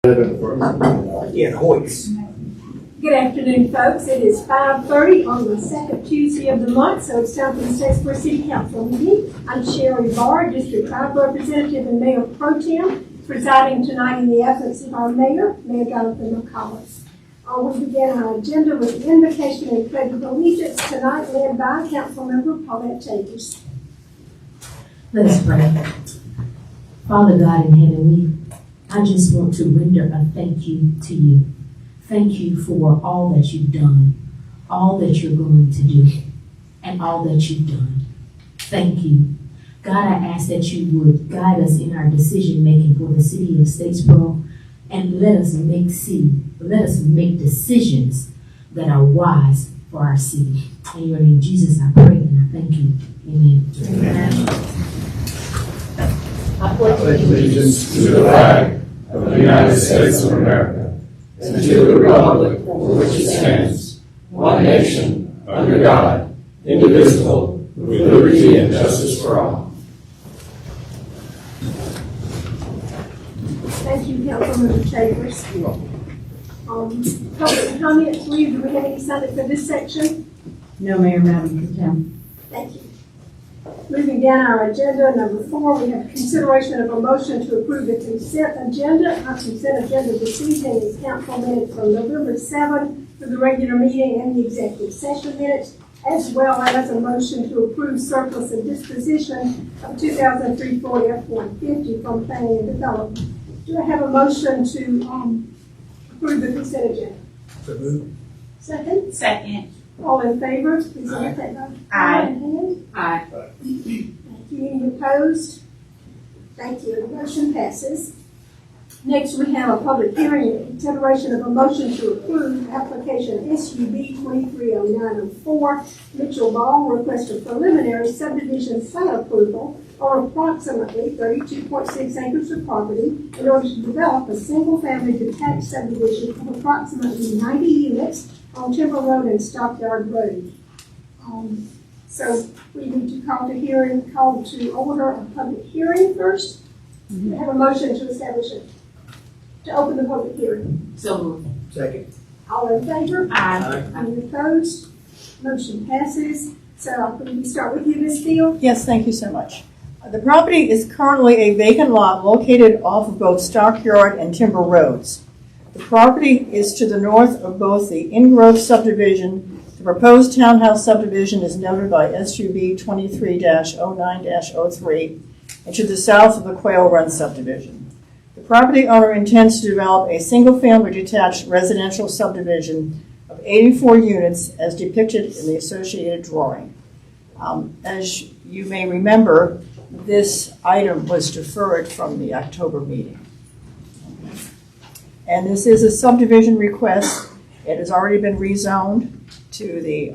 In Hoyts. Good afternoon, folks. It is 5:30 on the second Tuesday of the month, so it's time for the Statesboro City Council meeting. I'm Sherry Barr, District 5 Representative and Mayor Pro Tem, presiding tonight in the absence of our Mayor, Mayor Jonathan McCollins. We begin our agenda with the invocation and pledge of allegiance tonight, led by Councilmember Paulette Chambers. Let us pray. Father God in heaven, I just want to render a thank you to you. Thank you for all that you've done, all that you're going to do, and all that you've done. Thank you. God, I ask that you would guide us in our decision making for the city of Statesboro, and let us make decisions that are wise for our city. In your name, Jesus, I pray and I thank you. Amen. Amen. I pledge allegiance to the flag of the United States of America and to the republic for which it stands, one nation, under God, indivisible, with liberty and justice for all. Thank you, Councilmember Chambers. Public comments, do we have any signed for this section? No, Mayor, Madam Contempt. Thank you. Moving down our agenda, number 4, we have consideration of a motion to approve the consent agenda. Our consent agenda this evening is council minutes from November 7 for the regular meeting and the executive session minutes, as well as a motion to approve surplus and disposition of 2003 Ford F-150 from Planning and Development. Do I have a motion to approve the consent agenda? So moved. Second? Second. All in favor, please indicate by Aye. hand. Aye. Thank you. Any opposed? Thank you. The motion passes. Next, we have a public hearing and consideration of a motion to approve application SUB 230904. Mitchell Ball requests a preliminary subdivision site approval on approximately 32.6 acres of property in order to develop a single-family detached subdivision of approximately 90 units on Timber Road and Stockyard Road. So we need to call to order a public hearing first. We have a motion to establish it, to open the public hearing. So moved. Second. All in favor? Aye. Any opposed? Motion passes. So we start with you, Ms. Field. Yes, thank you so much. The property is currently a vacant lot located off of both Stockyard and Timber Roads. The property is to the north of both the in-growth subdivision. The proposed townhouse subdivision is noted by SUB 23-09-03, and to the south of the Quail Run subdivision. The property owner intends to develop a single-family detached residential subdivision of 84 units as depicted in the associated drawing. As you may remember, this item was deferred from the October meeting. And this is a subdivision request. It has already been rezoned to the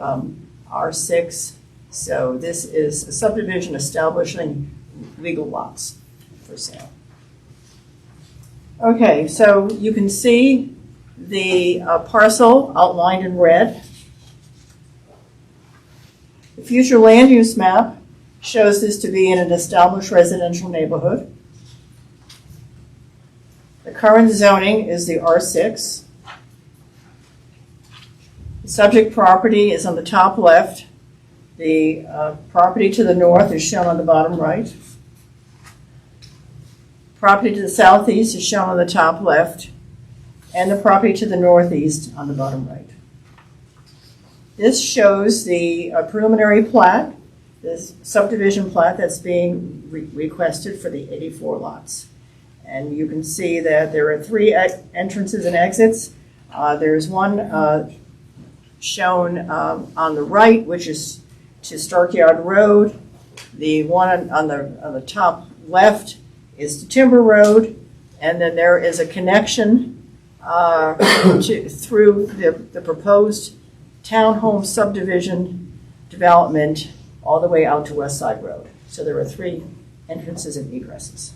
R6. So this is a subdivision establishing legal lots for sale. Okay, so you can see the parcel outlined in red. The future land use map shows this to be in an established residential neighborhood. The current zoning is the R6. The subject property is on the top left. The property to the north is shown on the bottom right. Property to the southeast is shown on the top left. And the property to the northeast on the bottom right. This shows the preliminary plat, this subdivision plat that's being requested for the 84 lots. And you can see that there are 3 entrances and exits. There's one shown on the right, which is to Stockyard Road. The one on the top left is to Timber Road. And then there is a connection through the proposed townhome subdivision development all the way out to West Side Road. So there are 3 entrances and egresses.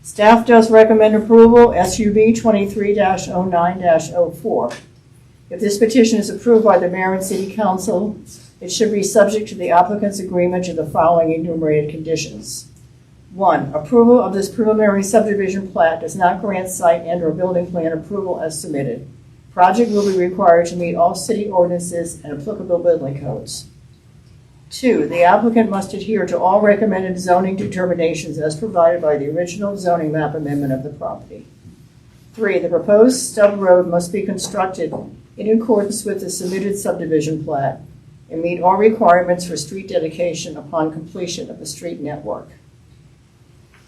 Staff does recommend approval, SUB 23-09-04. If this petition is approved by the Mayor and City Council, it should be subject to the applicant's agreement to the following enumerated conditions. 1, approval of this preliminary subdivision plat does not grant site and/or building plan approval as submitted. Project will be required to meet all city ordinances and applicable building codes. 2, the applicant must adhere to all recommended zoning determinations as provided by the original zoning map amendment of the property. 3, the proposed stub road must be constructed in accordance with the submitted subdivision plat and meet all requirements for street dedication upon completion of the street network.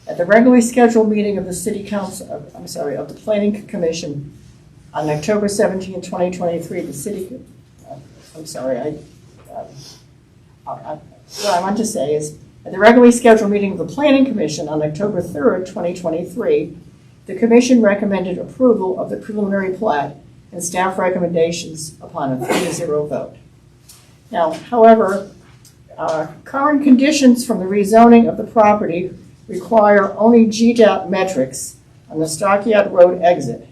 At the regularly scheduled meeting of the City Council, of the Planning Commission on October 17, 2023, the city, what I want to say is, at the regularly scheduled meeting of the Planning Commission on October 3rd, 2023, the Commission recommended approval of the preliminary plat and staff recommendations upon a 3-0 vote. Now, however, current conditions from the rezoning of the property require only GDOT metrics on the Stockyard Road exit.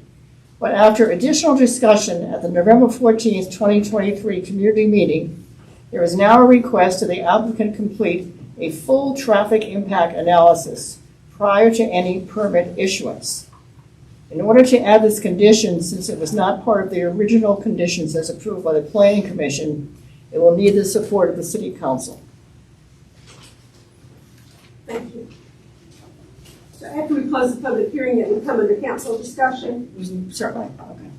But after additional discussion at the November 14th, 2023 community meeting, there is now a request that the applicant complete a full traffic impact analysis prior to any permit issuance. In order to add this condition, since it was not part of the original conditions as approved by the Planning Commission, it will need the support of the City Council. Thank you. So after we close the public hearing, it will come under council discussion. Certainly. Okay.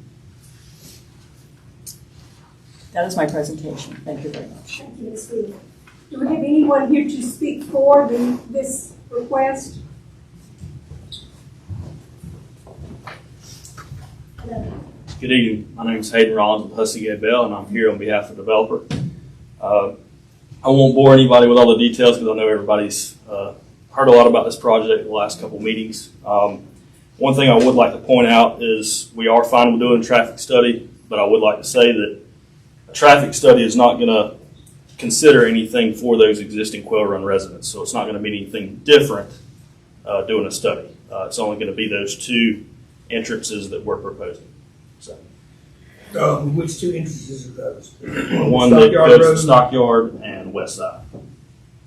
That is my presentation. Thank you very much. Thank you, Ms. Lee. Do we have anyone here to speak for this request? Good evening. My name is Hayden Rollins with Hussey Gay Bell, and I'm here on behalf of the developer. I won't bore anybody with all the details because I know everybody's heard a lot about this project in the last couple meetings. One thing I would like to point out is we are fine with doing a traffic study, but I would like to say that a traffic study is not going to consider anything for those existing Quail Run residents, so it's not going to mean anything different doing a study. It's only going to be those two entrances that we're proposing. So Which two entrances are those? the one that goes to Stockyard and West Side.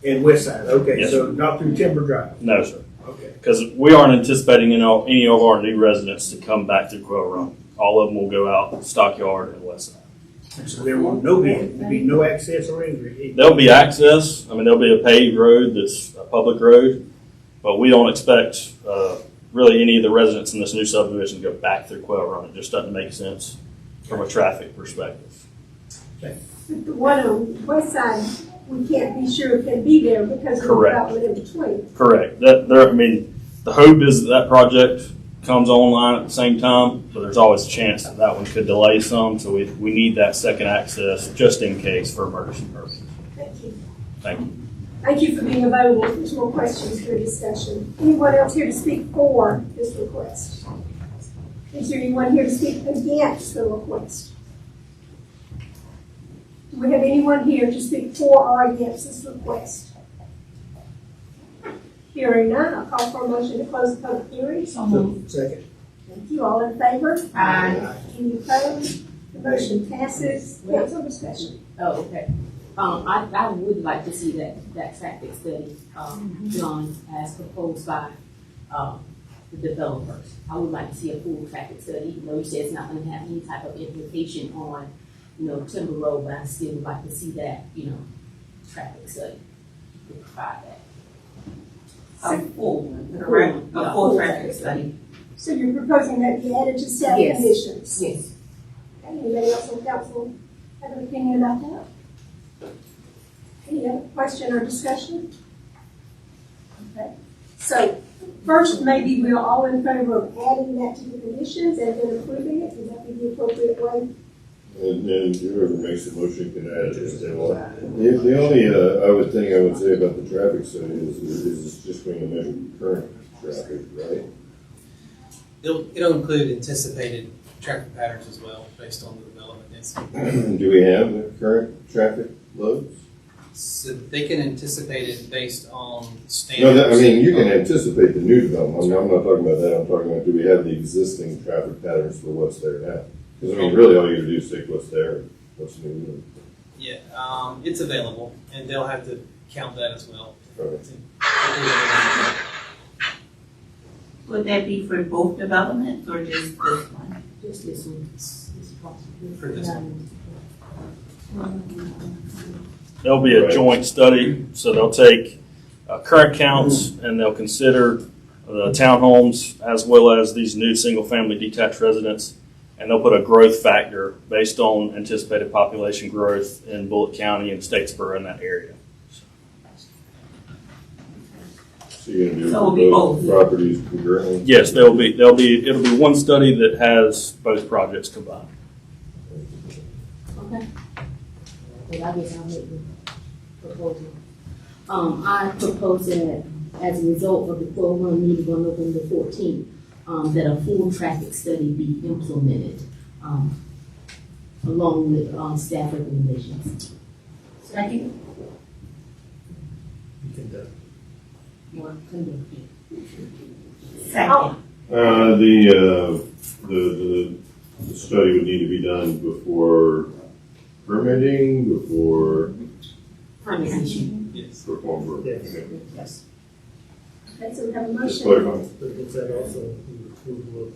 And West Side, okay, Yes, so not through Timber Drive, No, sir. okay. Because we aren't anticipating any of our new residents to come back through Quail Run. All of them will go out Stockyard and West Side. So there will be no access or entry. There'll be access. I mean, there'll be a paved road that's a public road, but we don't expect really any of the residents in this new subdivision to go back through Quail Run. It just doesn't make sense from a traffic perspective. But the one on West Side, we can't be sure can be there because of the Correct. outlet in between. Correct. I mean, the hope is that project comes online at the same time, but there's always a chance that one could delay some. So we need that second access just in case for emergency purposes. Thank you. Thank you. Thank you for being available. If there's more questions for discussion. Anyone else here to speak for this request? Is there anyone here to speak against the request? Do we have anyone here to speak for or against this request? Hearing none, I'll call for a motion to close the public hearing. Second. Thank you. All in favor? Aye. Any opposed? The motion passes. Council discussion. Oh, okay. I would like to see that traffic study, done as proposed by, the developers. I would like to see a full traffic study, even though you said it's not gonna have any type of implication on, Timber Road, but I still would like to see that, traffic study. To provide that. A full one, correct? A full traffic study. So you're proposing that be added to staff Yes. conditions? Yes. Anybody else on council have an opinion about that? Any other question or discussion? Okay, so first, maybe we're all in favor of adding that to the conditions and then approving it. Would that be the appropriate way? And whoever makes the motion can add it if they want. The only other thing I would say about the traffic study is it's just going to measure current traffic, right? It'll include anticipated traffic patterns as well, based on the development density. Do we have the current traffic loads? So they can anticipate it based on No, standards. you can anticipate the new development. I'm not talking about that. I'm talking about, do we have the existing traffic patterns for what's there now? Because, really all you have to do is take what's there, what's new. Yeah, it's available, and they'll have to count that as well. Okay. To include everything. Would that be for both developments or just this one? Just this one, this property. For this There'll be a joint study, so they'll take current counts and they'll consider the townhomes as well as these new single-family detached residents, and they'll put a growth factor based on anticipated population growth in Bullitt County and Statesboro in that area. So you're gonna do So it'll be both. properties concurrently? Yes, it'll be one study that has both projects combined. Okay. Well, I guess I'll make the proposal. I propose that as a result of the 12-1 meeting on November 14th, that a full traffic study be implemented, along with, staff recommendations. Second? You can do. Or conducted. Second. The study would need to be done before permitting, before Permission. Yes. perform. Yes. Yes. Okay, so we have a Just motion. clarifying. But is that also the approval of?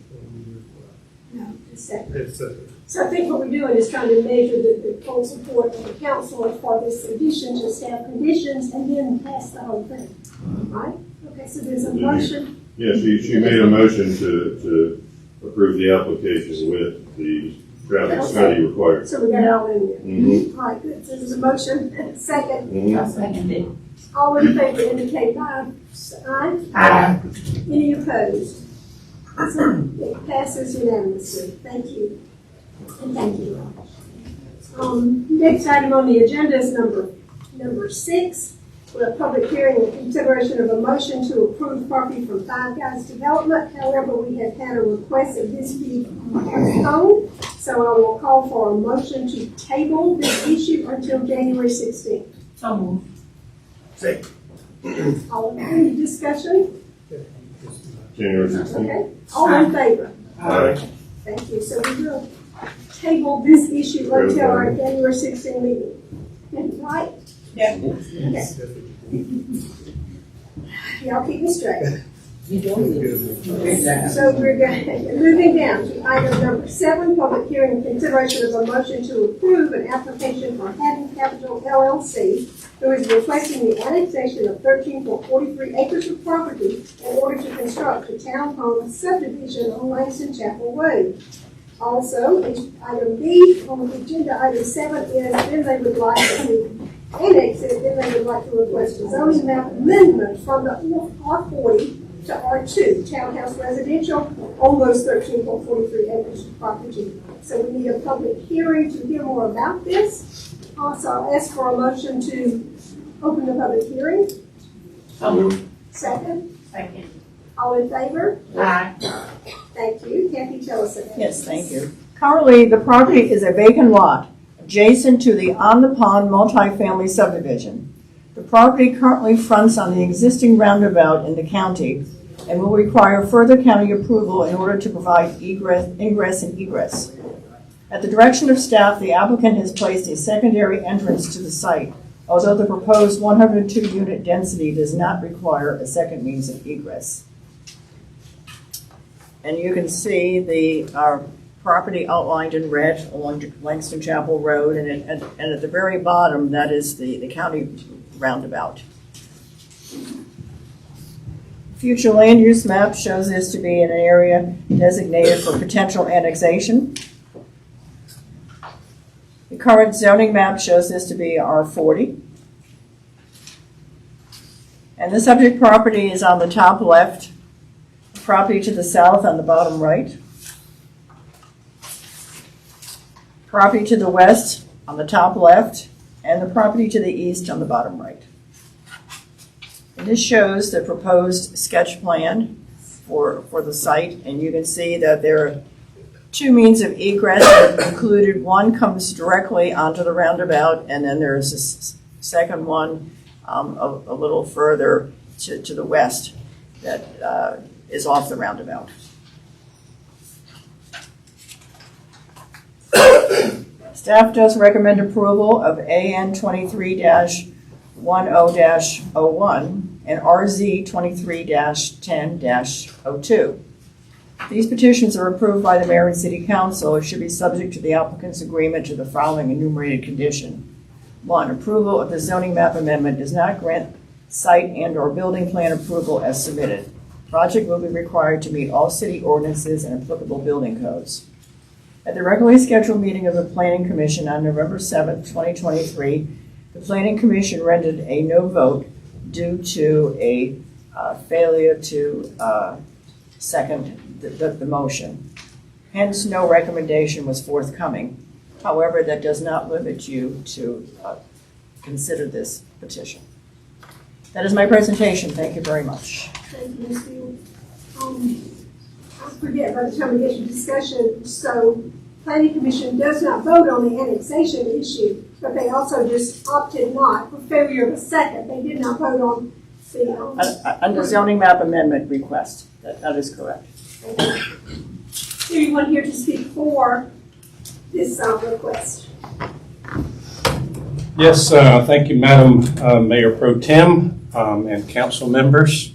No, just second. It's So I think what we're doing is trying to measure the full support of the council as far as addition to staff conditions and then pass the whole thing, right? Okay, so there's a motion. Yeah, she made a motion to approve the application with the traffic study required. So we got it all in there. Mhm. All right, good. So there's a motion, second. Mhm. I'll second it. All in favor indicate by aye. Aye. Any opposed? So it passes unanimously. Thank you. And thank you. Next item on the agenda is number 6. For a public hearing and consideration of a motion to approve property from Five Guys Development. However, we have had a request that this be postponed. So I will call for a motion to table this issue until January 16th. So moved. Second. All, any discussion? January 16th. Okay, all in favor? Aye. Thank you. So we will table this issue until our January 16th meeting. Right? Yeah. Okay. Y'all keep me straight. So we're moving down to item number 7, public hearing and consideration of a motion to approve an application for Haddon Capital LLC, who is requesting the annexation of 13.43 acres of property in order to construct a townhome subdivision on Langston Chapel Road. Also, item B on the agenda, item 7 is then they would like to annex it, then they would like to request a zoning map amendment from the R40 to R2, townhouse residential, on those 13.43 acres of property. So we need a public hearing to hear more about this. Also, I'll ask for a motion to open the public hearing. So moved. Second, Second. all in favor? Aye. Thank you. Kathy, tell us about Yes, thank you. Currently, the property is a vacant lot adjacent to the On the Pond multifamily subdivision. The property currently fronts on the existing roundabout in the county and will require further county approval in order to provide ingress and egress. At the direction of staff, the applicant has placed a secondary entrance to the site, although the proposed 102-unit density does not require a second means of egress. And you can see our property outlined in red along Langston Chapel Road, and at the very bottom, that is the county roundabout. Future land use map shows this to be in an area designated for potential annexation. The current zoning map shows this to be R40. And the subject property is on the top left, property to the south on the bottom right. Property to the west on the top left, and the property to the east on the bottom right. And this shows the proposed sketch plan for the site, and you can see that there are 2 means of egress included. One comes directly onto the roundabout, and then there's a second one a little further to the west that is off the roundabout. Staff does recommend approval of AN 23-10-01 and RZ 23-10-02. These petitions are approved by the mayor and city council and should be subject to the applicant's agreement to the following enumerated condition. 1, approval of the zoning map amendment does not grant site and/or building plan approval as submitted. Project will be required to meet all city ordinances and applicable building codes. At the regularly scheduled meeting of the Planning Commission on November 7, 2023, the Planning Commission rendered a no vote due to a failure to second the motion. Hence, no recommendation was forthcoming. However, that does not limit you to consider this petition. That is my presentation. Thank you very much. Thank you, Ms. Field. I forget by the time we get to discussion, so Planning Commission does not vote on the annexation issue, but they also just opted not for failure of a second. They did not vote on the. Under zoning map amendment request. That is correct. Is there anyone here to speak for this request? Yes, thank you, Madam Mayor Pro Tem and council members.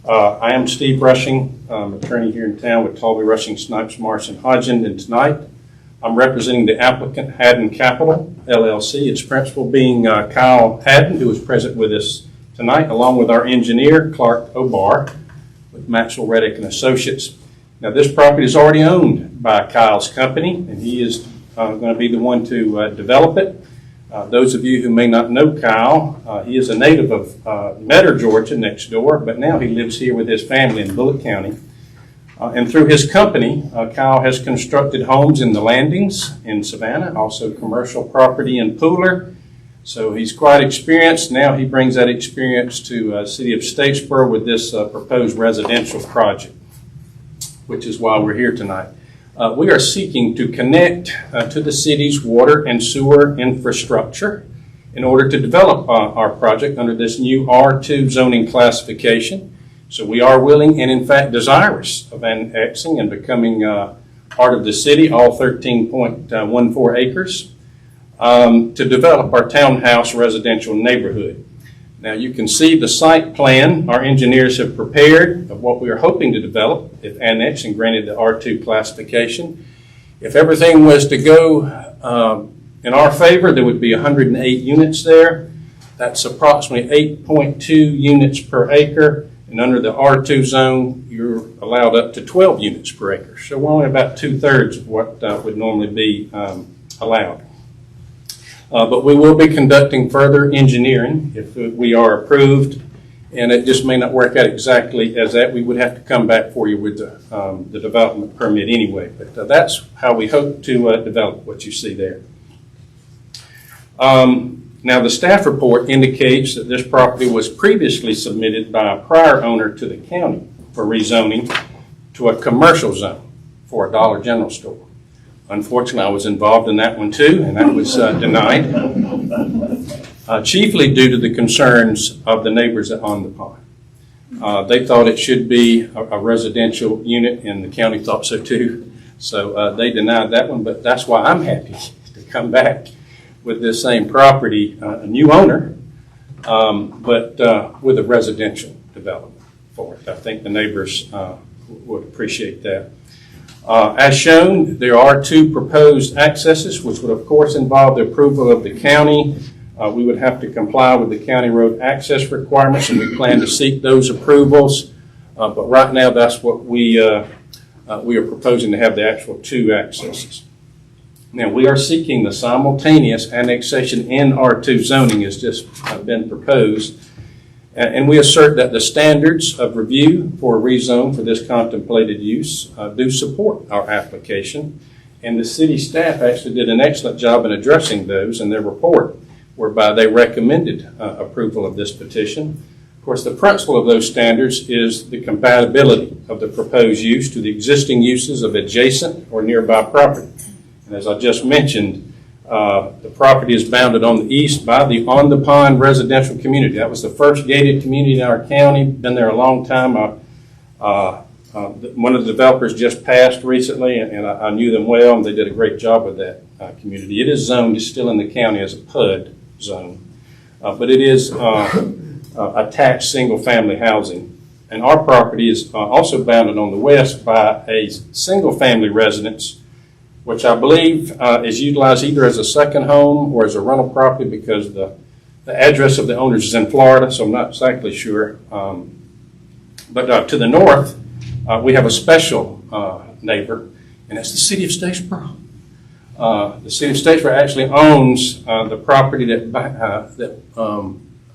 I am Steve Rushing, attorney here in town with Talby, Rushing, Snipes, Marsh, and Hodgson, and tonight I'm representing the applicant Haddon Capital, LLC, its principal being Kyle Haddon, who is present with us tonight, along with our engineer, Clark Obar, with Maxwell Reddick and Associates. Now, this property is already owned by Kyle's company, and he is going to be the one to develop it. Those of you who may not know Kyle, he is a native of Metter, Georgia, next door, but now he lives here with his family in Bullitt County. And through his company, Kyle has constructed homes in the Landings in Savannah, also commercial property in Pooler. So he's quite experienced. Now he brings that experience to the city of Statesboro with this proposed residential project, which is why we're here tonight. We are seeking to connect to the city's water and sewer infrastructure in order to develop our project under this new R2 zoning classification. So we are willing and in fact desirous of annexing and becoming part of the city, all 13.14 acres, to develop our townhouse residential neighborhood. Now you can see the site plan our engineers have prepared of what we are hoping to develop if annexed and granted the R2 classification. If everything was to go in our favor, there would be 108 units there. That's approximately 8.2 units per acre. And under the R2 zone, you're allowed up to 12 units per acre. So we're only about 2/3 of what would normally be allowed. But we will be conducting further engineering if we are approved, and it just may not work out exactly as that. We would have to come back for you with the development permit anyway. But that's how we hope to develop what you see there. Now, the staff report indicates that this property was previously submitted by a prior owner to the county for rezoning to a commercial zone for a Dollar General store. Unfortunately, I was involved in that one too, and that was denied, chiefly due to the concerns of the neighbors on the pond. They thought it should be a residential unit, and the county thought so too. So they denied that one, but that's why I'm happy to come back with this same property, a new owner, but with a residential development for it. I think the neighbors would appreciate that. As shown, there are 2 proposed accesses, which would of course involve the approval of the county. We would have to comply with the county road access requirements, and we plan to seek those approvals. But right now, that's what we are proposing, to have the actual 2 accesses. Now, we are seeking the simultaneous annexation in R2 zoning has just been proposed. And we assert that the standards of review for a rezone for this contemplated use do support our application. And the city staff actually did an excellent job in addressing those in their report, whereby they recommended approval of this petition. Of course, the principle of those standards is the compatibility of the proposed use to the existing uses of adjacent or nearby property. And as I just mentioned, the property is bounded on the east by the On the Pond residential community. That was the first gated community in our county. Been there a long time. One of the developers just passed recently, and I knew them well, and they did a great job with that community. It is zoned still in the county as a PUD zone, but it is attached single-family housing. And our property is also bounded on the west by a single-family residence, which I believe is utilized either as a second home or as a rental property because the address of the owners is in Florida, so I'm not exactly sure. But to the north, we have a special neighbor, and that's the city of Statesboro. The city of Statesboro actually owns the property that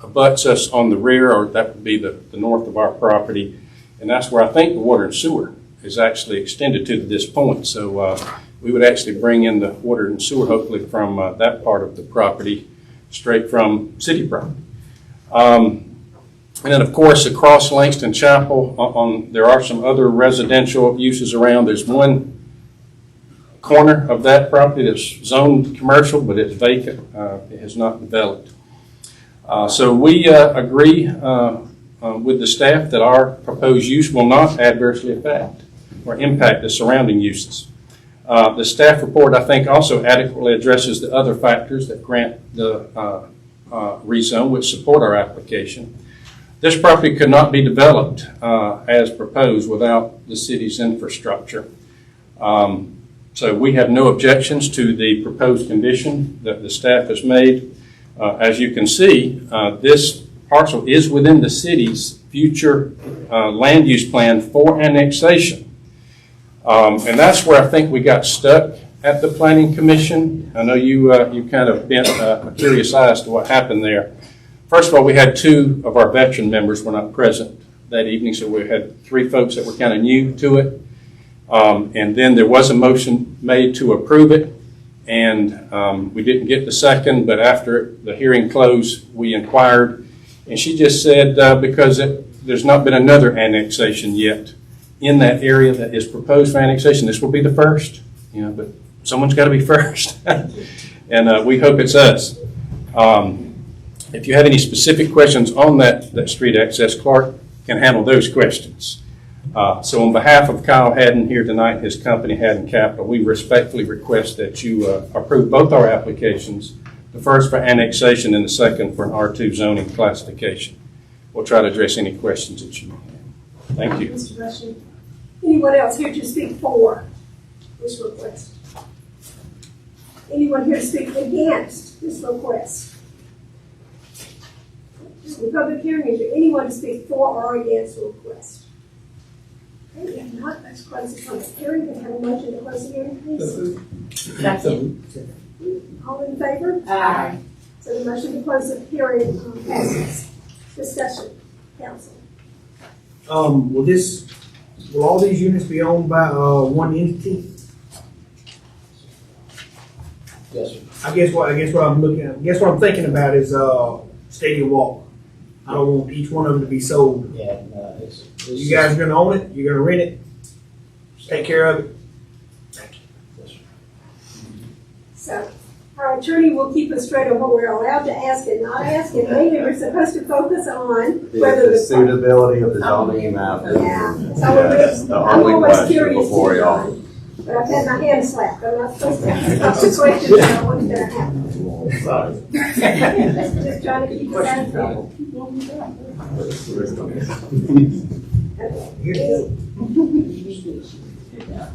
abuts us on the rear, or that would be the north of our property, and that's where I think the water and sewer is actually extended to this point. So we would actually bring in the water and sewer hopefully from that part of the property, straight from city property. And then, of course, across Langston Chapel, there are some other residential uses around. There's one corner of that property that's zoned commercial, but it's vacant. It has not developed. So we agree with the staff that our proposed use will not adversely affect or impact the surrounding uses. The staff report, I think, also adequately addresses the other factors that grant the rezone, which support our application. This property could not be developed as proposed without the city's infrastructure. So we have no objections to the proposed condition that the staff has made. As you can see, this parcel is within the city's future land use plan for annexation. And that's where I think we got stuck at the Planning Commission. I know you kind of bent a curious eye as to what happened there. First of all, we had two of our veteran members were not present that evening, so we had three folks that were kind of new to it. And then there was a motion made to approve it, and we didn't get the second, but after the hearing closed, we inquired, and she just said because there's not been another annexation yet in that area that is proposed for annexation, this will be the first, but someone's got to be first, and we hope it's us. If you have any specific questions on that street access, Clark can handle those questions. So on behalf of Kyle Haddon here tonight, his company Haddon Capital, we respectfully request that you approve both our applications, the first for annexation and the second for an R2 zoning classification. We'll try to address any questions that you may have. Thank you. Mr. Rushing. Anyone else here to speak for this request? Anyone here to speak against this request? The public hearing is there anyone to speak for or against the request? Okay, if not, let's close the public hearing. Can I have a motion to close the hearing, please? All in favor? Aye. So the motion to close the hearing passes. Discussion, council. Will all these units be owned by one entity? Yes, sir. I guess what I'm looking at, what I'm thinking about is Stadium Walk. I don't want each one of them to be sold. Yeah, no, it's You guys are gonna own it, you're gonna rent it, take care of it. So our attorney will keep us straight on what we're allowed to ask and not ask, and mainly we're supposed to focus on whether The suitability of the zoning map. Yeah. That's So the I'm only always question curious before too, y'all. but I've had my hand slapped. I'm not supposed to ask the questions about what's going to happen. Sorry. Just trying to keep us out of trouble.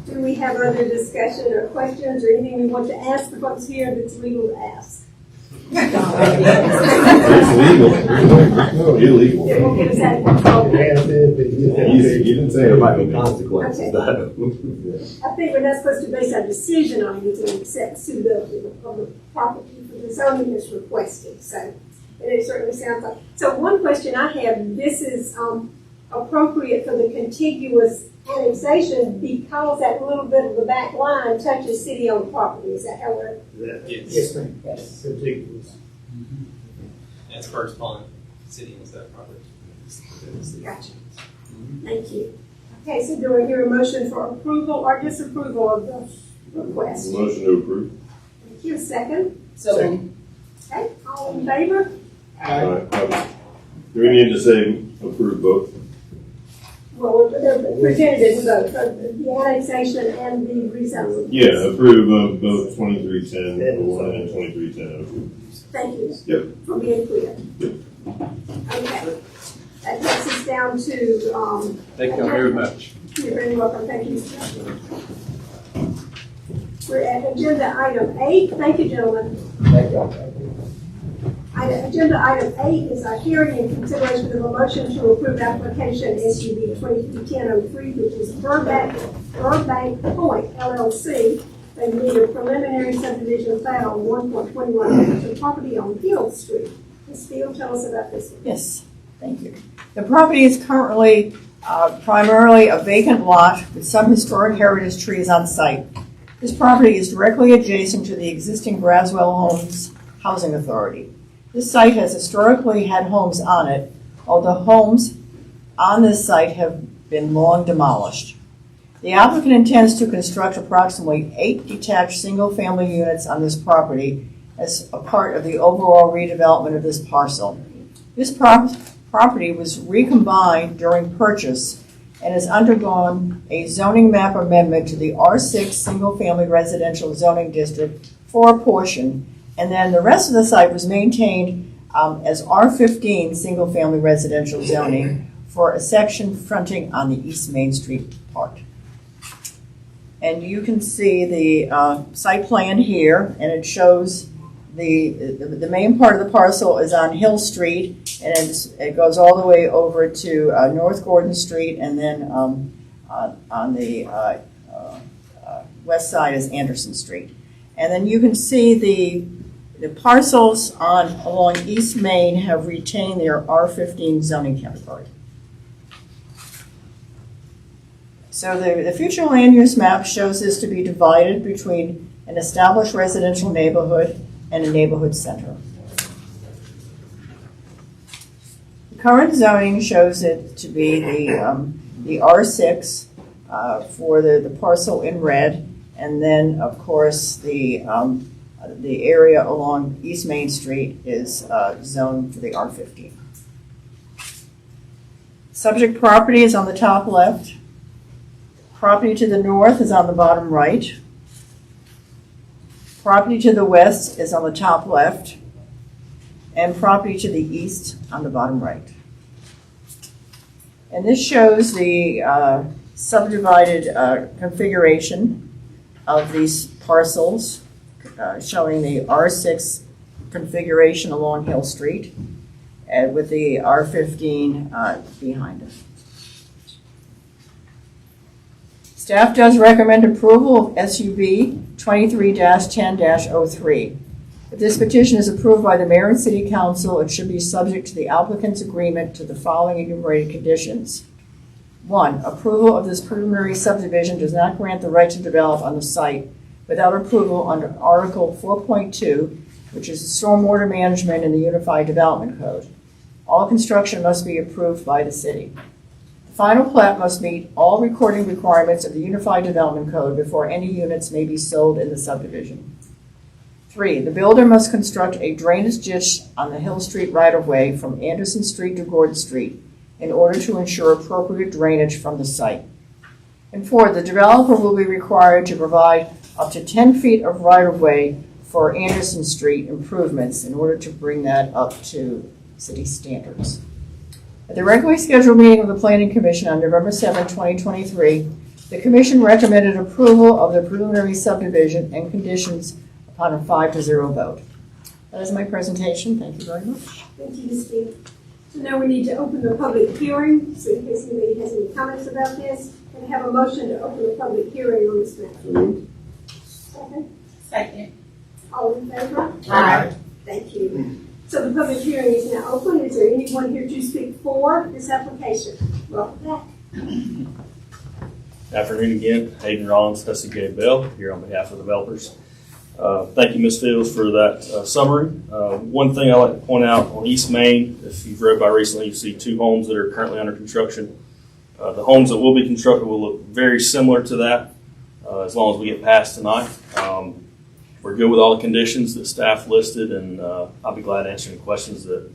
Do we have other discussion or questions or anything we want to ask the folks here that's legal to ask? Illegal. It will get us out of control. You didn't say there might be consequences, though. I think we're not supposed to base our decision on anything except suitability of the property for the zoning that's requested. So, and it certainly sounds like. So one question I have, this is appropriate for the contiguous annexation because that little bit of the back line touches city-owned property. Is that how we're? Yes, ma'am. Contiguous. That's First Pond, city owns that property. Gotcha. Thank you. Okay, so do I hear a motion for approval or disapproval of the request? Motion to approve. Thank you. A second? So, Okay, all in favor? Do we need to say approve both? Well, they're presented as both, the annexation and the rezoning. Yeah, approve of both 2310-01 and 2310-02. Thank you. Yep. For being clear. Yep. Okay. That takes us down to, Thank you very much. you're very welcome, thank you, sir. We're at agenda item 8, thank you, gentlemen. Agenda item 8 is a hearing and consideration of a motion to approve application SUB 231003, which is Burbank Point LLC. They need a preliminary subdivision plat on 1.21 acres of property on Field Street. Ms. Field, tell us about this one. Yes, thank you. The property is currently primarily a vacant lot with some historic heritage trees on site. This property is directly adjacent to the existing Braswell Homes Housing Authority. This site has historically had homes on it, although homes on this site have been long demolished. The applicant intends to construct approximately 8 detached single-family units on this property as a part of the overall redevelopment of this parcel. This property was recombined during purchase and has undergone a zoning map amendment to the R6 single-family residential zoning district for a portion, and then the rest of the site was maintained as R15 single-family residential zoning for a section fronting on the East Main Street part. And you can see the site plan here, and it shows the main part of the parcel is on Hill Street, and it goes all the way over to North Gordon Street, and then on the west side is Anderson Street. And then you can see the parcels along East Main have retained their R15 zoning category. So the future land use map shows this to be divided between an established residential neighborhood and a neighborhood center. The current zoning shows it to be the R6 for the parcel in red, and then of course the area along East Main Street is zoned for the R15. Subject property is on the top left. Property to the north is on the bottom right. Property to the west is on the top left. And property to the east on the bottom right. And this shows the subdivided configuration of these parcels, showing the R6 configuration along Hill Street, and with the R15 behind it. Staff does recommend approval of SUB 23-10-03. If this petition is approved by the mayor and city council, it should be subject to the applicant's agreement to the following enumerated conditions. 1, approval of this preliminary subdivision does not grant the right to develop on the site without approval under Article 4.2, which is stormwater management in the Unified Development Code. All construction must be approved by the city. The final plat must meet all recording requirements of the Unified Development Code before any units may be sold in the subdivision. 3, the builder must construct a drainage ditch on the Hill Street right-of-way from Anderson Street to Gordon Street in order to ensure appropriate drainage from the site. And 4, the developer will be required to provide up to 10 feet of right-of-way for Anderson Street improvements in order to bring that up to city standards. At the regularly scheduled meeting of the Planning Commission on November 7, 2023, the Commission recommended approval of the preliminary subdivision and conditions upon a 5-0 vote. That is my presentation. Thank you very much. Thank you, Ms. Field. So now we need to open the public hearing, so in case anybody has any comments about this, and have a motion to open the public hearing on this matter. Second? Second. All in favor? Aye. Thank you. So the public hearing is now open. Is there anyone here to speak for this application? Welcome back. Afternoon again, Hayden Rollins, Hussey Gay Bell, here on behalf of the developers. Thank you, Ms. Fields, for that summary. One thing I'd like to point out on East Main, if you've read by recently, you see 2 homes that are currently under construction. The homes that will be constructed will look very similar to that as long as we get past tonight. We're good with all the conditions that staff listed, and I'll be glad to answer any questions that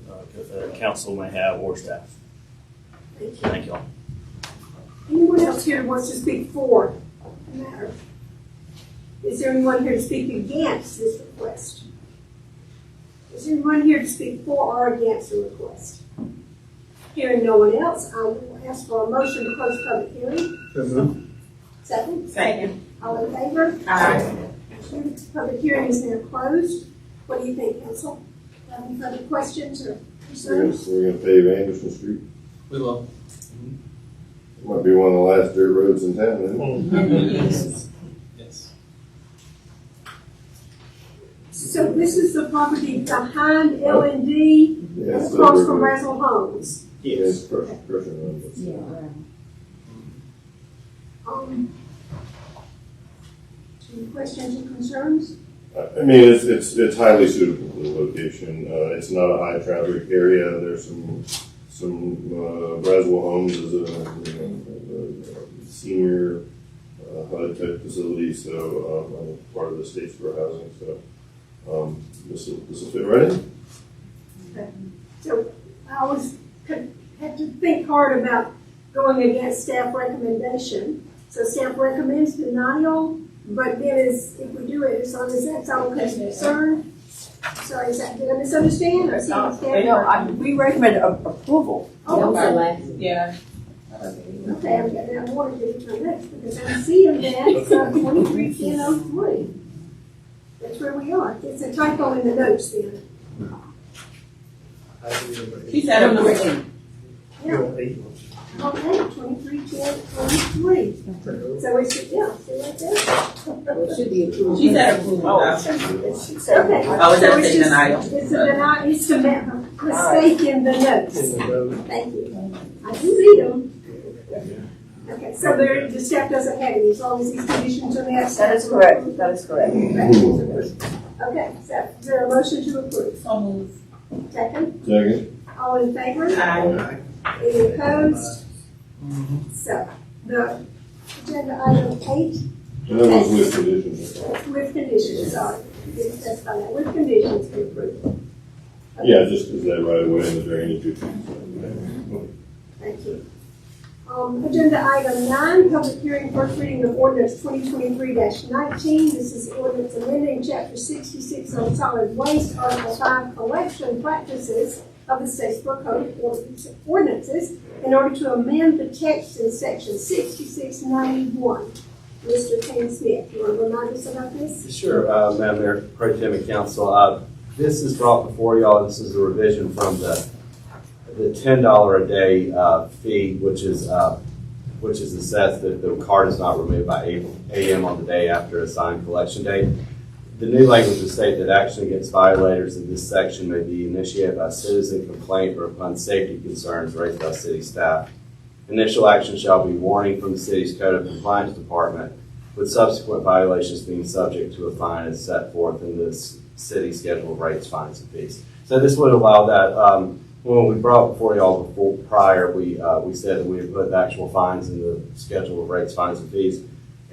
council may have or staff. Thank you. Thank you all. Anyone else here who wants to speak for the matter? Is there anyone here to speak against this request? Is there anyone here to speak for or against the request? Hearing no one else, I will ask for a motion to close public hearing. So moved. Second? Second. All in favor? Aye. Public hearing is now closed. What do you think, council? Any further questions or We're concerns? gonna pave Anderson Street. We will. It might be one of the last dirt roads in town, isn't it? Yes. So this is the property behind L&D, Yeah, it's across the from river. Razzle Homes. Yes, crushing road. Any questions or concerns? I mean, it's highly suitable for the location. It's not a high traffic area. There's some Braswell Homes is a senior HUD type facility, so part of the state's for housing. So this will fit right in. So I always had to think hard about going against staff recommendation. So staff recommends denial, but then if we do it, as long as that's all concerned. Sorry, did I misunderstand? Or staff? We recommend approval. Oh, okay. Yeah. Okay, I'm getting that water to my next because I'm seeing that it's 231003. That's where we are. It's a typo in the notes then. She said I'm number 8. Yeah. Okay, 231003. So it's, yeah, see right there? It should be approved. She said approval. Okay. Oh, is So that it's the just- denial? It's a denial, it's a mistake in the notes. Thank you. I do read them. Okay, so the staff doesn't have any, as long as these conditions are met. That is correct. That is correct. Okay, so is there a motion to approve? So move. Second, Second. all in favor? Aye. Any opposed? So, the agenda item 8, And that was with conditions. with conditions, sorry. Didn't specify that, with conditions to approve. Yeah, just because that right away in the drainage. Thank you. Agenda item 9, public hearing, first reading of ordinance 2023-19. This is ordinance amending chapter 66 on solid waste, article 5, collection practices of the Statesboro Code of Ordinances in order to amend the text in section 6691. Mr. Ken Smith, you want to remind us about this? Sure, Madam Mayor, Pro Tem and Council. This is brought before y'all. This is a revision from the $10 a day fee, which is assessed if the card is not removed by 8 a.m. on the day after assigned collection date. The new language will state that action against violators in this section may be initiated by citizen complaint or upon safety concerns raised by city staff. Initial action shall be warning from the city's Code of Compliance Department, with subsequent violations being subject to a fine as set forth in this city schedule of rates, fines, and fees. So this would allow that. When we brought before y'all prior, we said that we would put the actual fines in the schedule of rates, fines, and fees.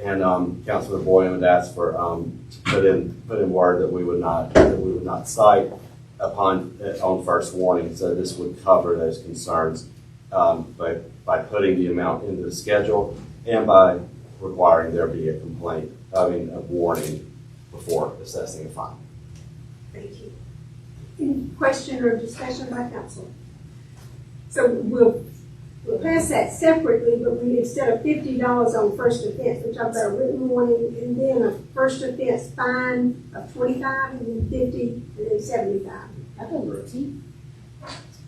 And Councilor Boylan had asked for to put in word that we would not cite on first warning. So this would cover those concerns by putting the amount into the schedule and by requiring there be a warning before assessing a fine. Thank you. Any question or discussion by council? So we'll pass that separately, but instead of $50 on first offense, we talk about a written warning and then a first offense fine of $25 and then $50 and then $75. I thought it was 10.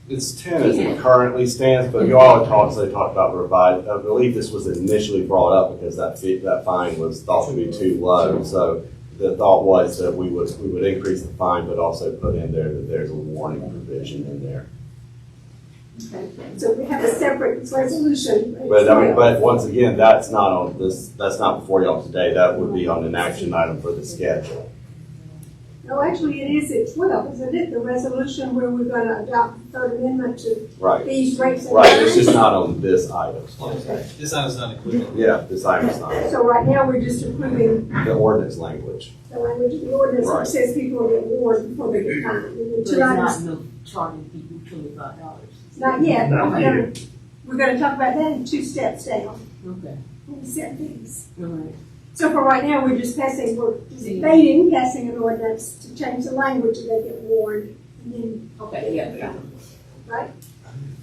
It's 10 as it currently stands, but you all had also talked about revised. I believe this was initially brought up because that fine was thought to be too low. So the thought was that we would increase the fine, but also put in there that there's a warning provision in there. Okay. So we have a separate resolution. But once again, that's not on this. That's not before y'all today. That would be on an action item for the schedule. No, actually, it is at 12, isn't it? The resolution where we're going to adopt the third amendment to Right. these rates and Right. It's fines. just not on this item. This item's not included. Yeah, this item is not. So right now, we're just approving The ordinance language. the language of the ordinance that Right. says people get warned before they get fined. And then But it's two not items, no charging people $25. not yet. Not We're gonna talk about that in 2 steps down. Okay. We set these. All right. So for right now, we're just debating passing an ordinance to change the language and they get warned. And then, Okay, yeah. right?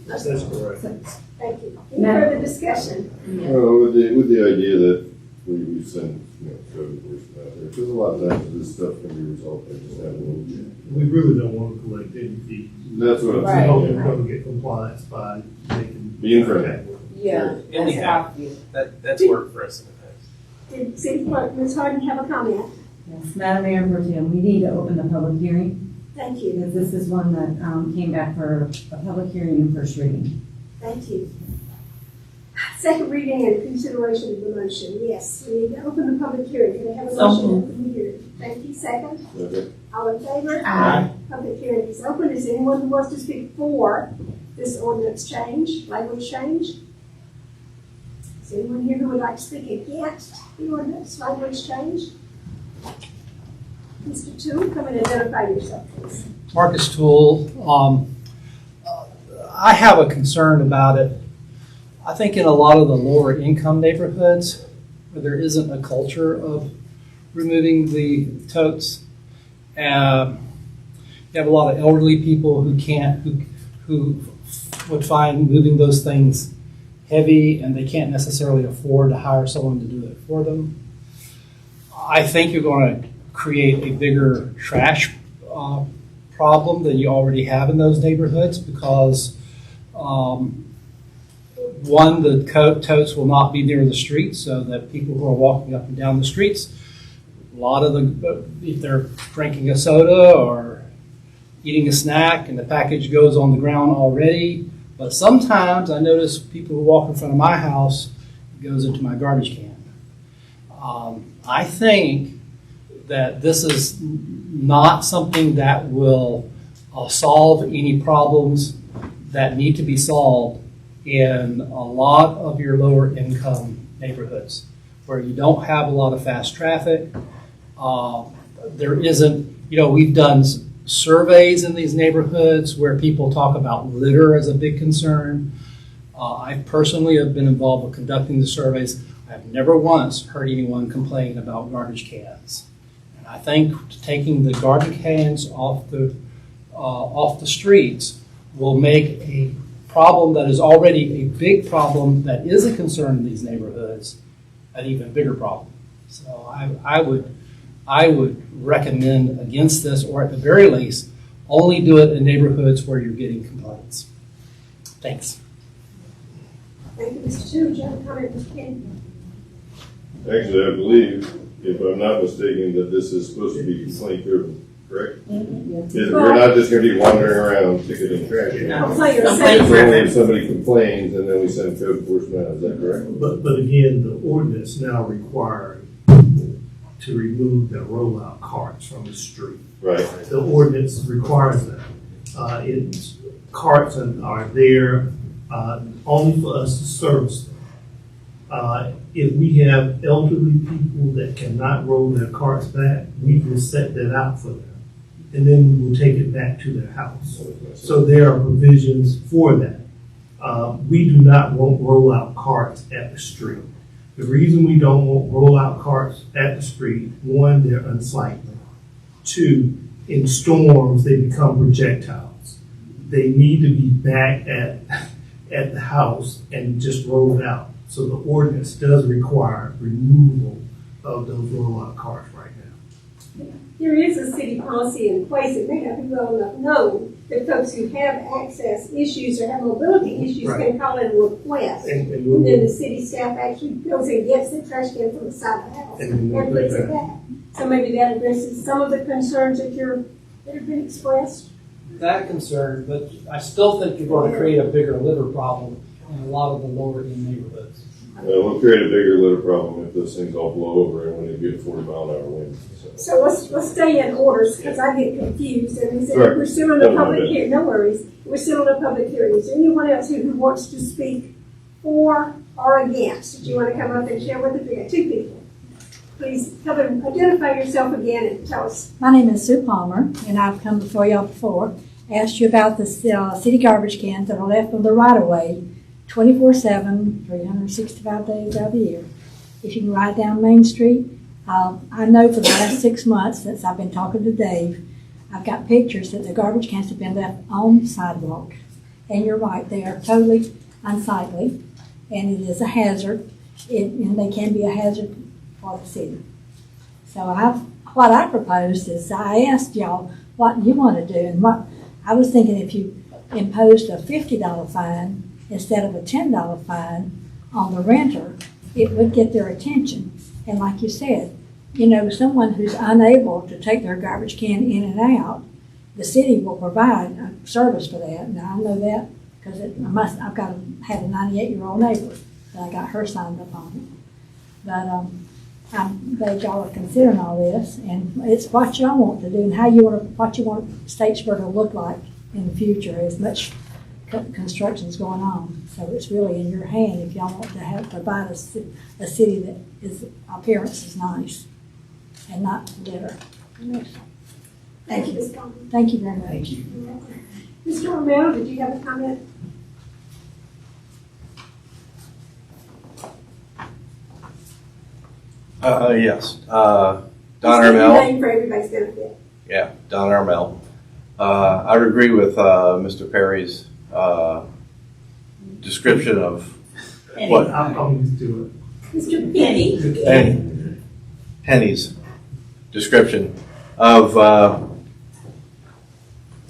That's correct. Thank you. Any Madam- further discussion? With the idea that we send, code enforcement out there, because a lot of times this stuff can be resolved by just having a little chat. We really don't want to collect any fees. That's what I'm We saying. hope to come get compliance by making. Being friendly. Yeah, And we that's how I have, feel. that's worked for us in the past. Did City Clerk, Ms. Harden, have a comment? Yes, Madam Mayor Pro Tem, we need to open the public hearing, Thank you. because this is one that came back for a public hearing and first reading. Thank you. Second reading and consideration of the motion. Yes, we need to open the public hearing. Can I have a So motion to moved. open the hearing? Thank you. Second. Okay. All in favor? Aye. Public hearing is open. Is there anyone who wants to speak for this ordinance change, language change? Is there anyone here who would like to speak against the ordinance, language change? Mr. Toole, come and identify yourself, please. Marcus Toole. I have a concern about it. I think in a lot of the lower income neighborhoods where there isn't a culture of removing the totes, you have a lot of elderly people who would find moving those things heavy, and they can't necessarily afford to hire someone to do it for them. I think you're going to create a bigger trash problem than you already have in those neighborhoods, because one, the totes will not be near the streets, so that people who are walking up and down the streets, a lot of them, if they're drinking a soda or eating a snack and the package goes on the ground already. But sometimes I notice people who walk in front of my house, it goes into my garbage can. I think that this is not something that will solve any problems that need to be solved in a lot of your lower income neighborhoods where you don't have a lot of fast traffic. There isn't, we've done surveys in these neighborhoods where people talk about litter as a big concern. I personally have been involved with conducting the surveys. I've never once heard anyone complain about garbage cans. And I think taking the garbage cans off the streets will make a problem that is already a big problem that is a concern in these neighborhoods an even bigger problem. So I would recommend against this, or at the very least, only do it in neighborhoods where you're getting complaints. Thanks. Thank you, Mr. Toole. Do you have a comment, Mr. Kennedy? Actually, I believe, if I'm not mistaken, that this is supposed to be complaint driven, correct? We're not just gonna be wandering around ticketing trash. Complaint or It's second. only if somebody complains and then we send code enforcement out, is that correct? But again, the ordinance now requires people to remove their rollout carts from the street. Right. The ordinance requires that. Carts are there only for us to service them. If we have elderly people that cannot roll their carts back, we will set that out for them. And then we will take it back to their house. So there are provisions for that. We do not want rollout carts at the street. The reason we don't want rollout carts at the street, one, they're unsightly. Two, in storms, they become projectiles. They need to be back at the house and just rolled out. So the ordinance does require removal of those rollout carts right now. There is a city policy in place that may not be well enough known that folks who have access issues or have mobility issues can call in a request. And And then the city staff actually goes and gets the trash can from the side of the house and puts it back. So maybe that addresses some of the concerns that have been expressed. That concern, but I still think you're going to create a bigger litter problem in a lot of the lower end neighborhoods. We'll create a bigger litter problem if those things all blow over and when they get 40-mile-an-hour winds. So let's stay in orders because I get confused. And we said Sure. we're still in the public hearing. No worries. We're still in a public hearing. Is there anyone else who wants to speak for or against? Do you want to come up and share with us? We got two people. Please come and identify yourself again and tell us. My name is Sue Palmer, and I've come before y'all before, asked you about the city garbage cans that are left on the right-of-way 24/7, 365 days out of the year. If you can ride down Main Street, I know for the last 6 months since I've been talking to Dave, I've got pictures that the garbage cans have been left on the sidewalk. And you're right, they are totally unsightly, and it is a hazard, and they can be a hazard for the city. So what I proposed is I asked y'all what you want to do, and what I was thinking if you imposed a $50 fine instead of a $10 fine on the renter, it would get their attention. And like you said, you know, someone who's unable to take their garbage can in and out, the city will provide a service for that. Now, I know that because I've had a 98-year-old neighbor that I got her signed up on it. But I'm glad y'all are considering all this, and it's what y'all want to do and what you want Statesboro to look like in the future as much construction's going on. So it's really in your hand if y'all want to provide a city that is appearance is nice and not litter. Thank you, Ms. Coleman. Thank you very much. Thank you. Mr. Romero, did you have a comment? Yes. Don Just give your Armel. name for everybody's benefit. Yeah, Don Armel. I would agree with Mr. Perry's description of what I'm used to Mr. Penny. and Penny's description of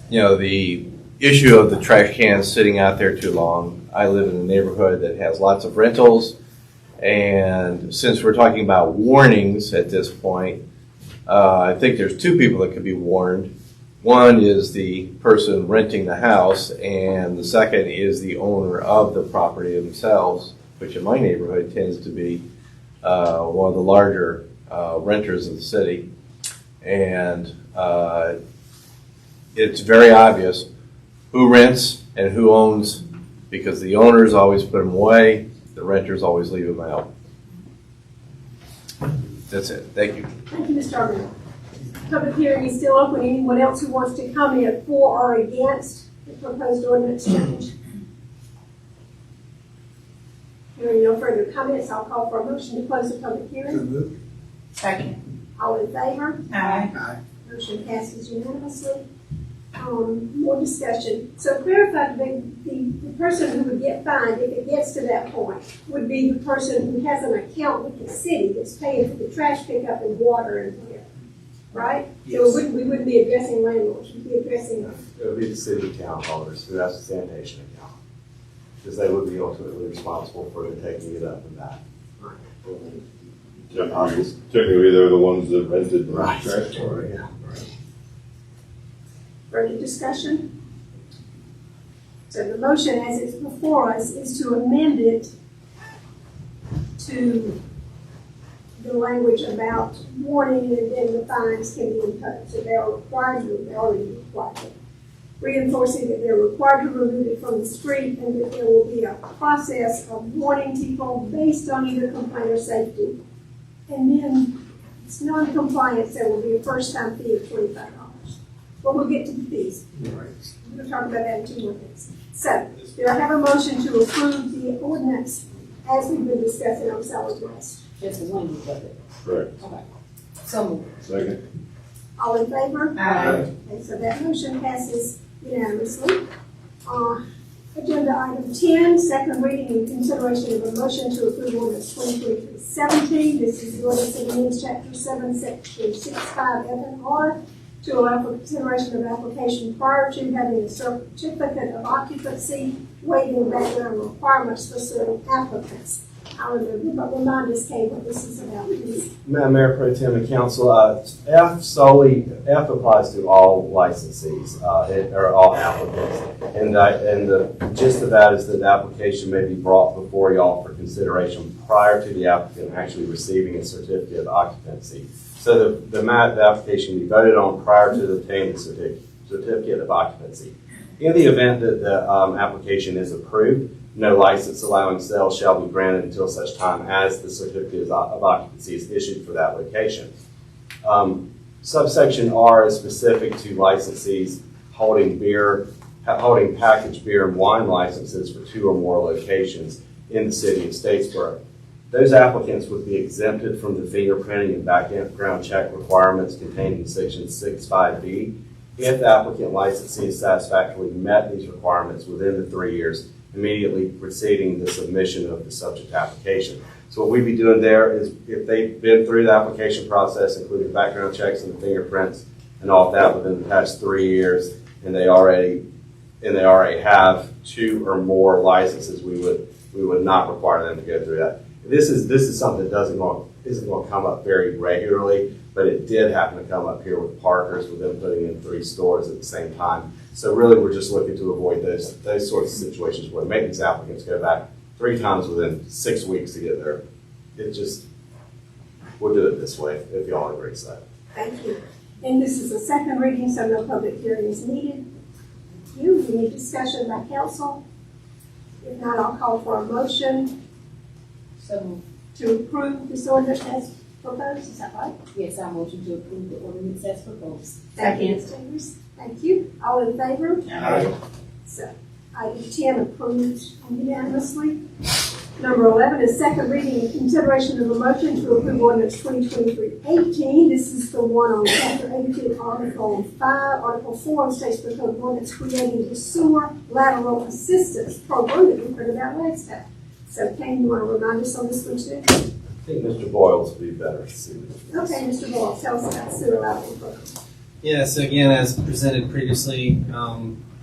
the issue of the trash cans sitting out there too long. I live in a neighborhood that has lots of rentals, and since we're talking about warnings at this point, I think there's two people that could be warned. One is the person renting the house, and the second is the owner of the property themselves, which in my neighborhood tends to be one of the larger renters of the city. And it's very obvious who rents and who owns, because the owners always put them away, the renters always leave them out. That's it. Thank you. Thank you, Mr. Armstrong. Public hearing is still open. Anyone else who wants to comment for or against the proposed ordinance change? Hearing no further comments, I'll call for a motion to close the public hearing. Second. All in favor? Aye. Motion passes unanimously. More discussion. So clarify, the person who would get fined, if it gets to that point, would be the person who has an account with the city that's paying for the trash pickup and water and whatever, right? Yes. So we wouldn't be addressing landlords, we'd be addressing us. It would be the city account holders who has a sanitation account, because they would be ultimately responsible for taking it up and back. Technically, they're the ones that rented the Right. trash bar. Yeah. Further discussion? So the motion as it's before us is to amend it to the language about warning and then the fines can be imposed. So they are required to, they're already required to. Reinforcing that they're required to remove it from the street and that there will be a process of warning people based on either complaint or safety. And then it's non-compliance, there will be a first-time fee of $25. Well, we'll get to the fees. We're going to talk about that in 2 more minutes. So, do I have a motion to approve the ordinance as we've been discussing on solid waste? Just the one of it. Correct. Okay. So moved. Second. All in favor? Aye. Okay, so that motion passes unanimously. Agenda item 10, second reading and consideration of a motion to approve ordinance 2023-17. This is the ordinance that amends chapter 7, section 65(f)(r) to allow for consideration of application prior to having a certificate of occupancy, waiving background requirements for certain applicants. I remember, but remind us, Kay, what this is about, please. Madam Mayor Pro Tem and Council, F applies to all licensees, or all applicants. And the gist of that is that the application may be brought before y'all for consideration prior to the applicant actually receiving a certificate of occupancy. So the application can be voted on prior to obtaining the certificate of occupancy. In the event that the application is approved, no license allowing sales shall be granted until such time as the certificate of occupancy is issued for that location. Subsection R is specific to licensees holding packaged beer and wine licenses for 2 or more locations in the city of Statesboro. Those applicants would be exempted from the fingerprinting and background check requirements contained in section 65B If the applicant licensee has satisfactorily met these requirements within the 3 years, immediately preceding the submission of the subject application. So what we'd be doing there is if they've been through the application process, including background checks and the fingerprints and all of that within the past 3 years, and they already have 2 or more licenses, we would not require them to go through that. This is something that isn't going to come up very regularly, but it did happen to come up here with Parker's, with them putting in 3 stores at the same time. So really, we're just looking to avoid those sorts of situations where maintenance applicants go back 3 times within 6 weeks to get there. We'll do it this way if y'all agree to that. Thank you. And this is a second reading, so no public hearing is needed. Thank you. Any discussion by council? If not, I'll call for a motion So, to approve this ordinance as proposed. Is that right? yes, I motion to approve the ordinance as proposed. Thank you, Ms. Chambers. Thank you. All in favor? Aye. So, item 10 approved unanimously. Number 11 is second reading and consideration of a motion to approve ordinance 2023-18. This is the one on chapter 18, article 5, article 4 of State's Code ordinance creating the sewer lateral assistance program that we heard about last time. So, Kane, you want to remind us on this one too? I think Mr. Boyles would be better suited. Okay, Mr. Boyle, tell us about sewer lateral program. Yeah, so again, as presented previously,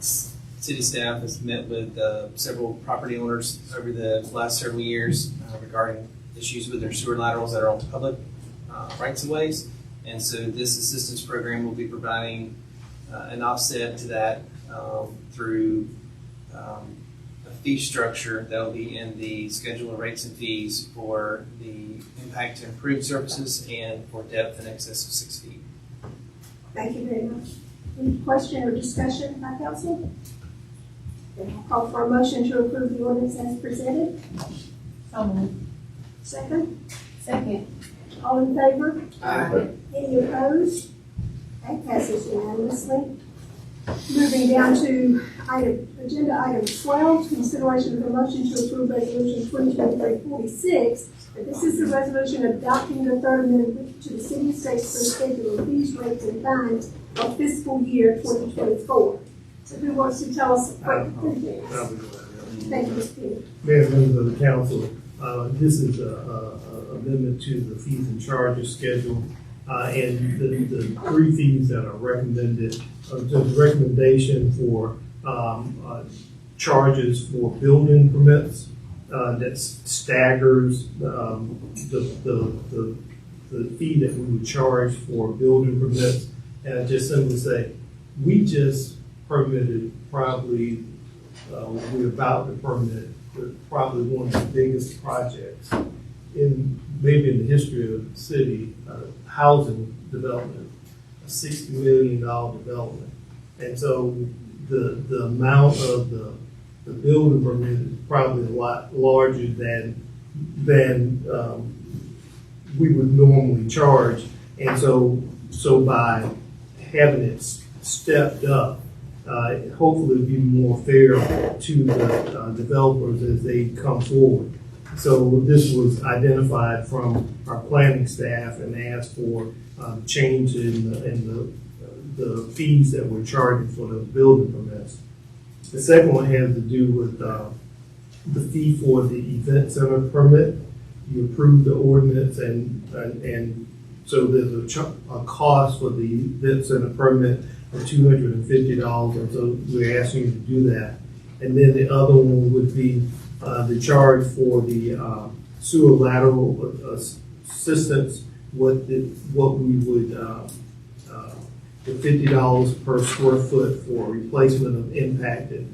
city staff has met with several property owners over the last several years regarding issues with their sewer laterals that are on public rights of ways. And so this assistance program will be providing an offset to that through a fee structure that will be in the schedule of rates and fees for the impact to improved services and for depth in excess of 6 feet. Thank you very much. Any question or discussion by council? Then I'll call for a motion to approve the ordinance as presented. So moved. Second, Second. all in favor? Aye. Any opposed? That passes unanimously. Moving down to agenda item 12, consideration of a motion to approve resolution 2023-46. This is the resolution adopting the third amendment to the city of Statesboro schedule of fees, rates, and fines for fiscal year 2024. So who wants to tell us what Thank you, Mr. Peter. Mayor, members of the council, this is a amendment to the fees and charges schedule. And the 3 fees that are recommended, the recommendation for charges for building permits, that staggers the fee that we would charge for building permits. And I just simply say, we just permitted probably, we're about to permit probably one of the biggest projects maybe in the history of the city, housing development, a $60 million development. And so the amount of the building permit is probably a lot larger than we would normally charge. And so by having it stepped up, hopefully it'll be more fair to the developers as they come forward. So this was identified from our planning staff and asked for change in the fees that we're charging for the building permits. The second one has to do with the fee for the event center permit. You approved the ordinance and so there's a cost for the event center permit of $250, and so we're asking you to do that. And then the other one would be the charge for the sewer lateral assistance, what we would, the $50 per square foot for replacement of impacted,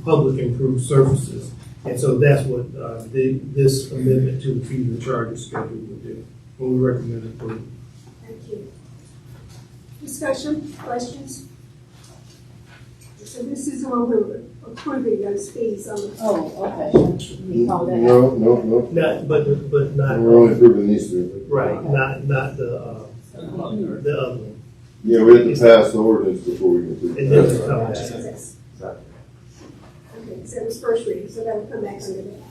public improved surfaces. And so that's what this amendment to the fees and charges schedule would do. And we recommend it for you. Thank you. Discussion, questions? So this is the one we're approving those fees on. Oh, okay. We call that out. No. Not, but not. We're only approving these 2. Right, not the other one. Yeah, we have to pass the ordinance before we can approve And then it's that. coming Yes. Okay, so it was first reading, so that will come back under that.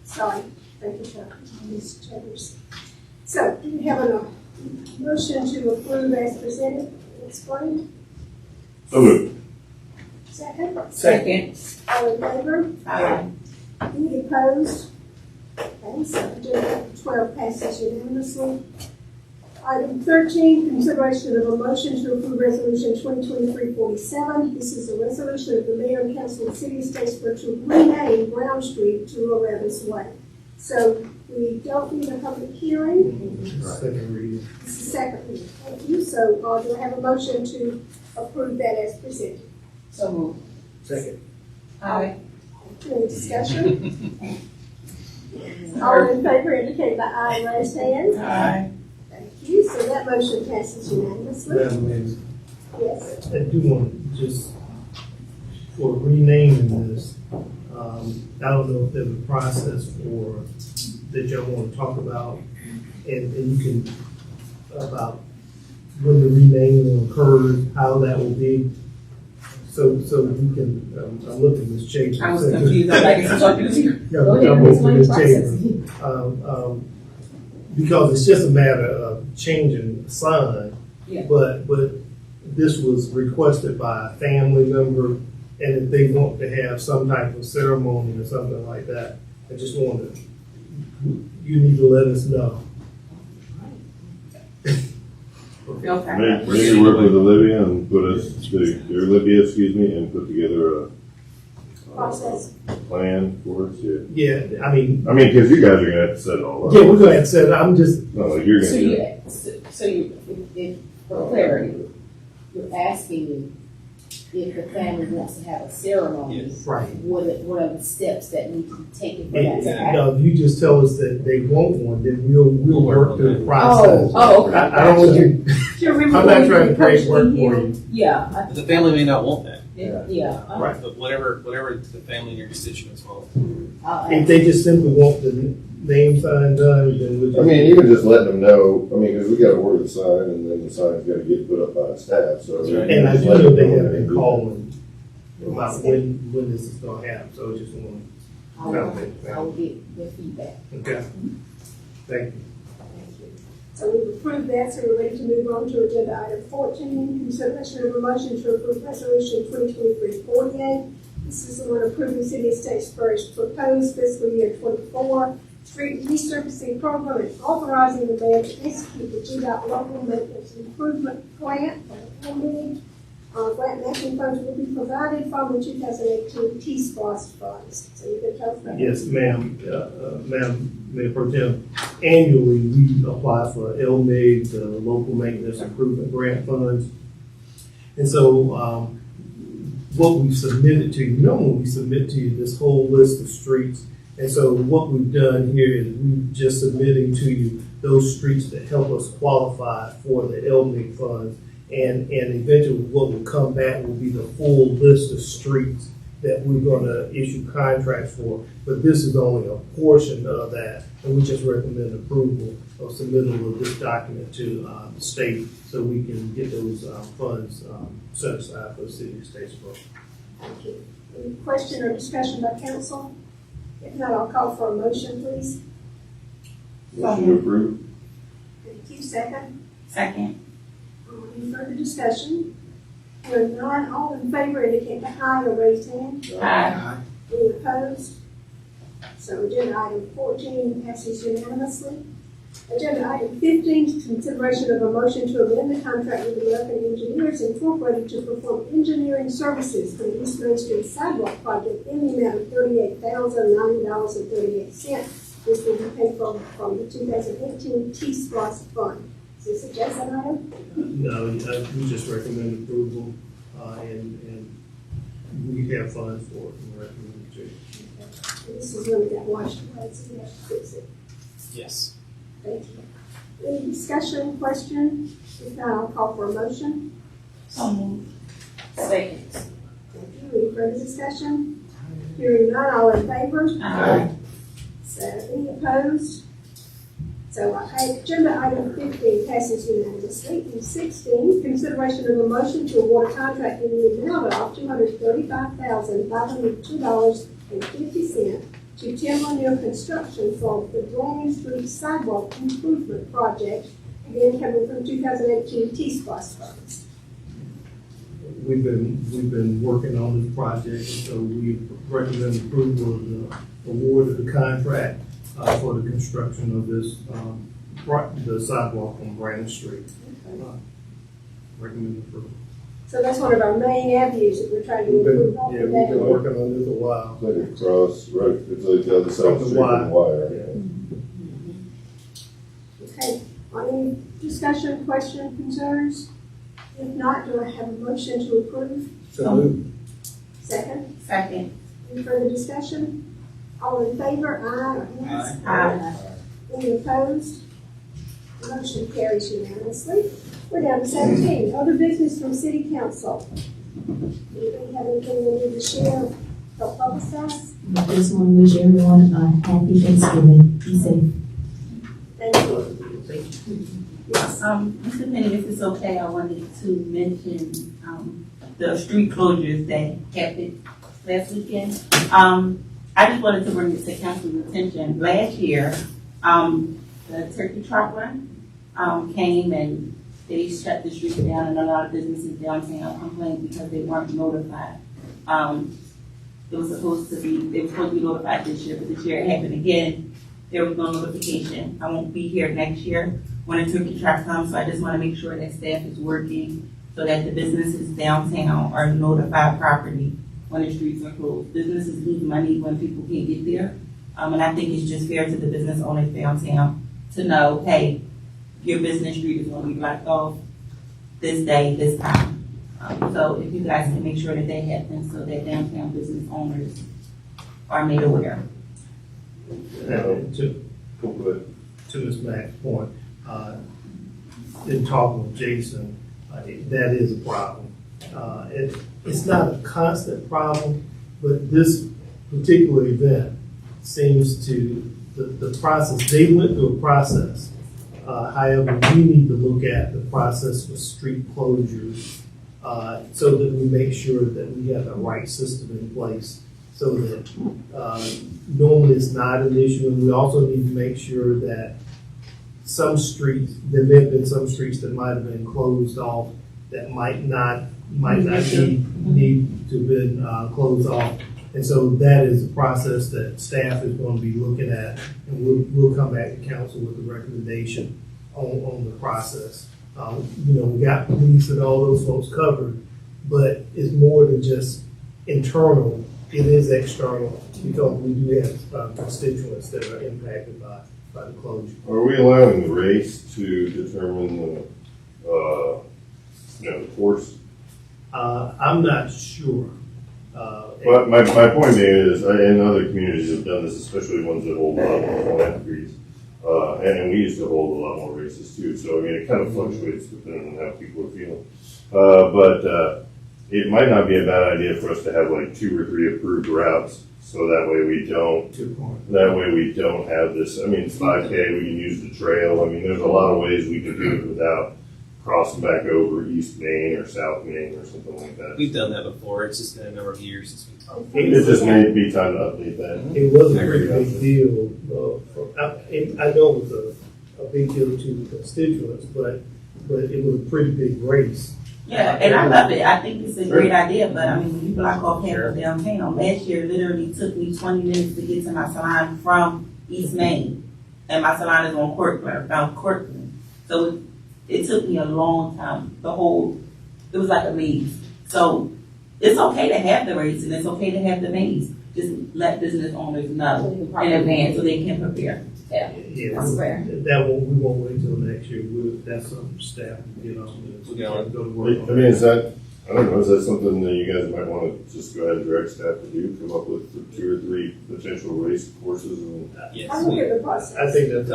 Sorry, thank you, Chuck, Ms. Chambers. So, do you have a motion to approve as presented? explained. So moved. Second, Second. all in favor? Aye. Any opposed? Okay, so agenda item 12 passes unanimously. Item 13, consideration of a motion to approve resolution 2023-47. This is a resolution of the mayor and council of the city of Statesboro to rename Brown Street to Little Rabbit's Way. So we don't need a public hearing. Second reading. This is second reading. Thank you. So do I have a motion to approve that as presented? So moved. Second. Aye. Any discussion? All in favor indicate by aye, raise hand. Aye. Thank you. So that motion passes unanimously. Madam Mayor, Yes. I do want to just, for renaming this, I don't know if there's a process for, that y'all want to talk about, and you can, about when the renaming occurs, how that will be. So we can, I'm looking at Ms. Chambers. I was confused. I'm like, it's so confusing. Yeah, Go ahead, I'm looking explain at Ms. the process. Chambers. Because it's just a matter of changing the sign. Yeah. But this was requested by a family member, and if they want to have some type of ceremony or something like that, I just wanted, you need to let us know. Maybe work with Olivia and put together Process. a plan for us, yeah. Yeah, I mean, because you guys are gonna have to set it all up. yeah, we're gonna have to set it, I'm just, No, like you're So gonna do you, it. so you, if, for clarity, you're asking if the family wants to have a ceremony. Yes. right. What are the steps that need to be taken for that to happen? No, if you just tell us that they want one, then we'll work through the process. Oh, okay. I don't want you, Do you I'm remember not when trying to you create first work came for here? you. Yeah, But the family may not want that. yeah. Right. But whatever the family and your constituents want. If they just simply want the name sign done, then we'll just. Even just letting them know, because we gotta order the sign and then the sign's gotta get put up by staff, so. That's right. And I just do let know them they know have when been do calling about when this is gonna happen, so I just want I will get the feedback. to, okay. Thank you. So we've approved that, so we're ready to move on to agenda item 14, consideration of a motion to approve resolution 2023-48. This is the one approving City of Statesboro's proposed fiscal year 24 street resurfacing program and authorizing the mayor to execute the GDOT local maintenance improvement grant. Grant matching funds will be provided from the 2018 T-SPOS funds. So you can tell us about that. Yes, ma'am, Madam Mayor Pro Tem, annually, we apply for LMIG, the Local Maintenance Improvement Grant Funds. And so, what we've submitted to you, when we submit to you this whole list of streets, and so what we've done here is we're just submitting to you those streets that help us qualify for the LMIG funds. And eventually what will come back will be the full list of streets that we're gonna issue contracts for. But this is only a portion of that, and we just recommend approval of submittal of this document to the state so we can get those funds set aside for the city of Statesboro. Thank you. Any question or discussion by council? If not, I'll call for a motion, please. Motion to approve. Thank you. Second. Second. Any further discussion? Hearing none, all in favor indicate by aye or raise hand. Aye. Any opposed? So agenda item 14 passes unanimously. Agenda item 15 is consideration of a motion to amend the contract with American Engineers Incorporated to perform engineering services for the East Main Street Sidewalk Project in the amount of $38,090.38. This will be paid from the 2018 T-SPOS fund. Is this a Jason item? No, we just recommend approval, and we have funds for it, and recommend it to you. This is when it got washed away, so we have to fix it. Yes. Thank you. Any discussion, question? If not, I'll call for a motion. So moved. Second. Thank you. Any further discussion? Hearing none, all in favor? Aye. So, any opposed? So, agenda item 15 passes unanimously. And 16, consideration of a motion to award a contract in the amount of $235,502.50 to Tim Lanier Construction for the Duane Street Sidewalk Improvement Project, again coming from 2018 T-SPOS funds. we've been working on this project, and so we recommend approval of the award of the contract for the construction of this, the sidewalk on Brandon Street. Recommend approval. So that's one of our main avenues that we're trying to improve. Yeah, we've been working on this a while. Like across, right, it's like the other side of the street from the wire, yeah. Okay, any discussion, question, concerns? If not, do I have a motion to approve? So moved. Second? Second. Any further discussion? All in favor? Aye. Yes. Aye. Any opposed? Motion carries unanimously. We're down to 17, other business from city council. Anybody have anything they need to share or publicize? I just want to wish everyone a happy Thanksgiving. Be safe. Thank you. Yes. Mr. Penny, if it's okay, I wanted to mention, the street closures that happened last weekend. I just wanted to bring it to council's attention. Last year, the turkey trot run, came and they shut the street down, and a lot of businesses downtown complained because they weren't notified. They were supposed to be notified this year, but this year it happened again. There was no notification. I won't be here next year when the turkey trot comes, so I just want to make sure that staff is working so that the businesses downtown are notified properly when the streets are closed. Businesses lose money when people can't get there, and I think it's just fair to the business owners downtown to know, hey, your business street is going to be blocked off this day, this time. So if you guys can make sure that that happens so that downtown business owners are made aware. And to Ms. Mack's point, in talking with Jason, that is a problem. It's not a constant problem, but this particular event seems to, the process, they went through a process. However, we need to look at the process for street closures so that we make sure that we have the right system in place so that normally it's not an issue. And we also need to make sure that some streets, there may have been some streets that might have been closed off that might not need to have been closed off. And so that is a process that staff is going to be looking at, and we'll come back to council with a recommendation on the process. We got police and all those folks covered, but it's more than just internal. It is external because we do have constituents that are impacted by the closure. Are we allowing the race to determine the course? I'm not sure. But my point is, and other communities have done this, especially ones that hold a lot more philanthropies, and we used to hold a lot more races too. So I mean, it kind of fluctuates depending on how people are feeling. But it might not be a bad idea for us to have like 2 or 3 approved routes, so that way we don't. Have this. I mean, it's 5K. We can use the trail. I mean, there's a lot of ways we could do it without crossing back over East Main or South Main or something like that. We've done that before. It's just been a number of years since we talked. It just may be time to update that. It was a pretty big deal. I know it was a big deal to the constituents, but it was a pretty big race. Yeah, and I love it. I think it's a great idea, but I mean, when you block off half of downtown, last year literally took me 20 minutes to get to my salon from East Main. And my salon is on Cortland. So it took me a long time. It was like a maze. So it's okay to have the race and it's okay to have the maze. Just let business owners know in advance so they can prepare. Yeah, that's fair. We won't wait until next year. That's something staff can get on with. Go to work on. I mean, is that something that you guys might want to just go ahead and direct staff to do? Come up with 2 or 3 potential race courses? Yes, I look at the process. I think that's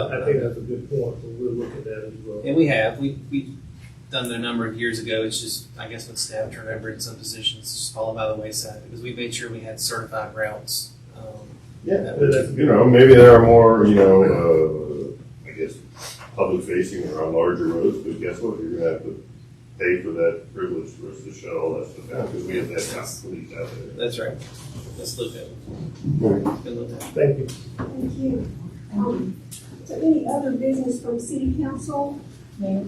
a good point. So we'll look at that as well. And we have. We've done it a number of years ago. It's just, I guess, with staff turnover in some positions, just fallen by the wayside because we made sure we had certified routes. Maybe there are more, I guess, public facing or on larger roads, but guess what? You're going to have to pay for that privilege for us to shut all that stuff down because we have that kind of police out there. That's right. Let's look at it. Good look at it. Thank you. Thank you. So any other business from city council? Mayor,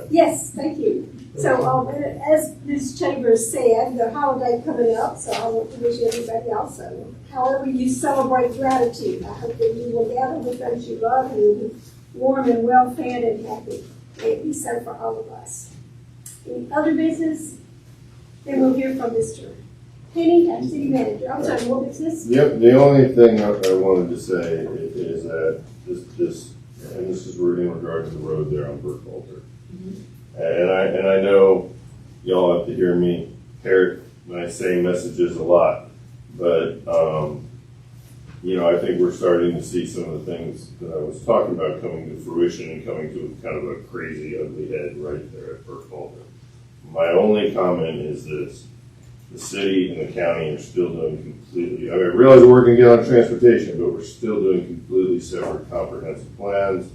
Yes, thank you. So, as Ms. Chambers said, the holiday coming up, so I want to wish everybody also, however you celebrate gratitude, I hope that you will gather with those you love and you'll be warm and well fed and happy. May it be so for all of us. Any other business? Then we'll hear from Mr. Penny, our city manager. I'm sorry, more business? Yep, the only thing I wanted to say is that this is in regard to the road there on Burkhalter. And I know y'all have to hear me parrot my same messages a lot, but, I think we're starting to see some of the things that I was talking about coming to fruition and coming to kind of a crazy, ugly head right there at Burkhalter. My only comment is this. The city and the county are still doing completely, I realize we're working together on transportation, but we're still doing completely separate comprehensive plans.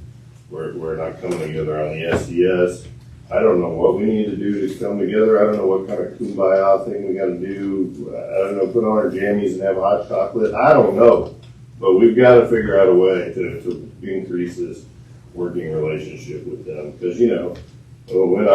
We're not coming together on the SDS. I don't know what we need to do to come together. I don't know what kind of kumbaya thing we got to do. I don't know, put on our jammies and have hot chocolate. I don't know. But we've got to figure out a way to increase this working relationship with them. Because, when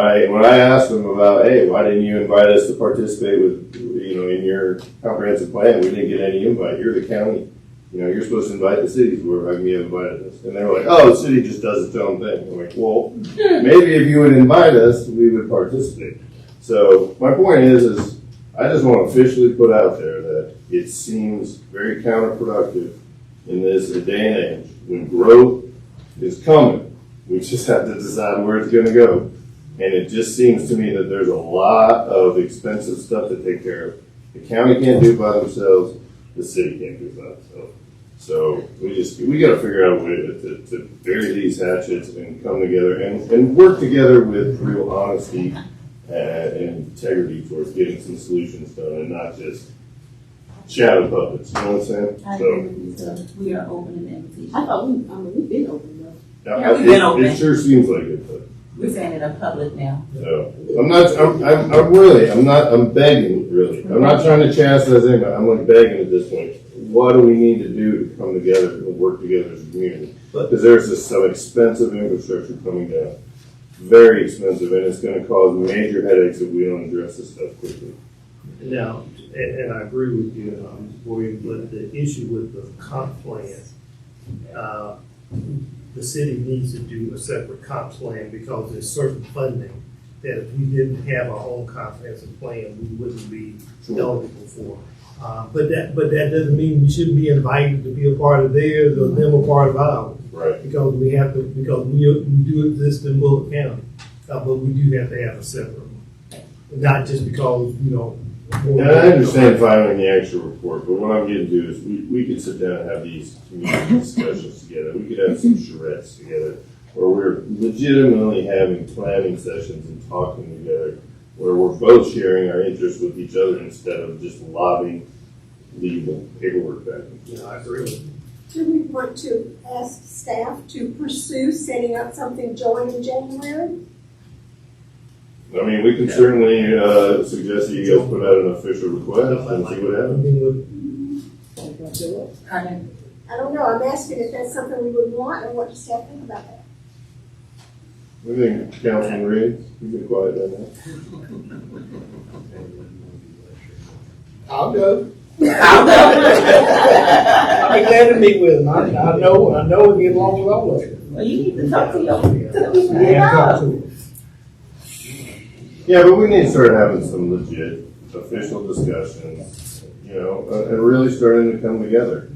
I asked them about, hey, why didn't you invite us to participate with, in your comprehensive plan? We didn't get any invite. You're the county. You're supposed to invite the cities. How come you invited us? And they were like, oh, the city just does its own thing. I'm like, well, maybe if you would invite us, we would participate. So my point is I just want to officially put out there that it seems very counterproductive in this day and age when growth is coming. We just have to decide where it's going to go. And it just seems to me that there's a lot of expensive stuff to take care of. The county can't do it by themselves. The city can't do it by themselves. So we got to figure out a way to bury these hatchets and come together and work together with real honesty and integrity towards getting some solutions done and not just shadow puppets. You know what I'm saying? I agree with you, sir. We are open in the invitation. I thought we've been open though. Yeah, we've been open. It sure seems like it, but. We're saying it in public now. So I'm begging, really. I'm not trying to chastise anybody. I'm like begging at this point. What do we need to do to come together and work together as a community? Because there's some expensive infrastructure coming down. Very expensive, and it's going to cause major headaches if we don't address this stuff quickly. Now, and I agree with you, William, but the issue with the comp plan, the city needs to do a separate comp plan because there's certain funding that if we didn't have our own comprehensive plan, we wouldn't be eligible for. But that doesn't mean we shouldn't be invited to be a part of theirs or them a part of ours. Right. Because we do exist in Bullock County, but we do have to have a separate one. Not just because, And I understand filing the actual report, but what I'm getting to is we could sit down and have these community discussions together. We could have some charrettes together where we're legitimately having planning sessions and talking together where we're both sharing our interests with each other instead of just lobbing legal paperwork back. I agree with you. Do we want to ask staff to pursue setting up something joint in January? I mean, we can certainly suggest that you guys put out an official request and see what happens. I don't know. I'm asking if that's something we would want and what does staff think about that? We think Councilman Reed, you be quiet on that. I'll go. I'll go. I'll be glad to meet with them. I know we get along with all of them. Well, you need to talk to your people. We have to talk to them. Yeah, but we need to start having some legit official discussions, and really starting to come together.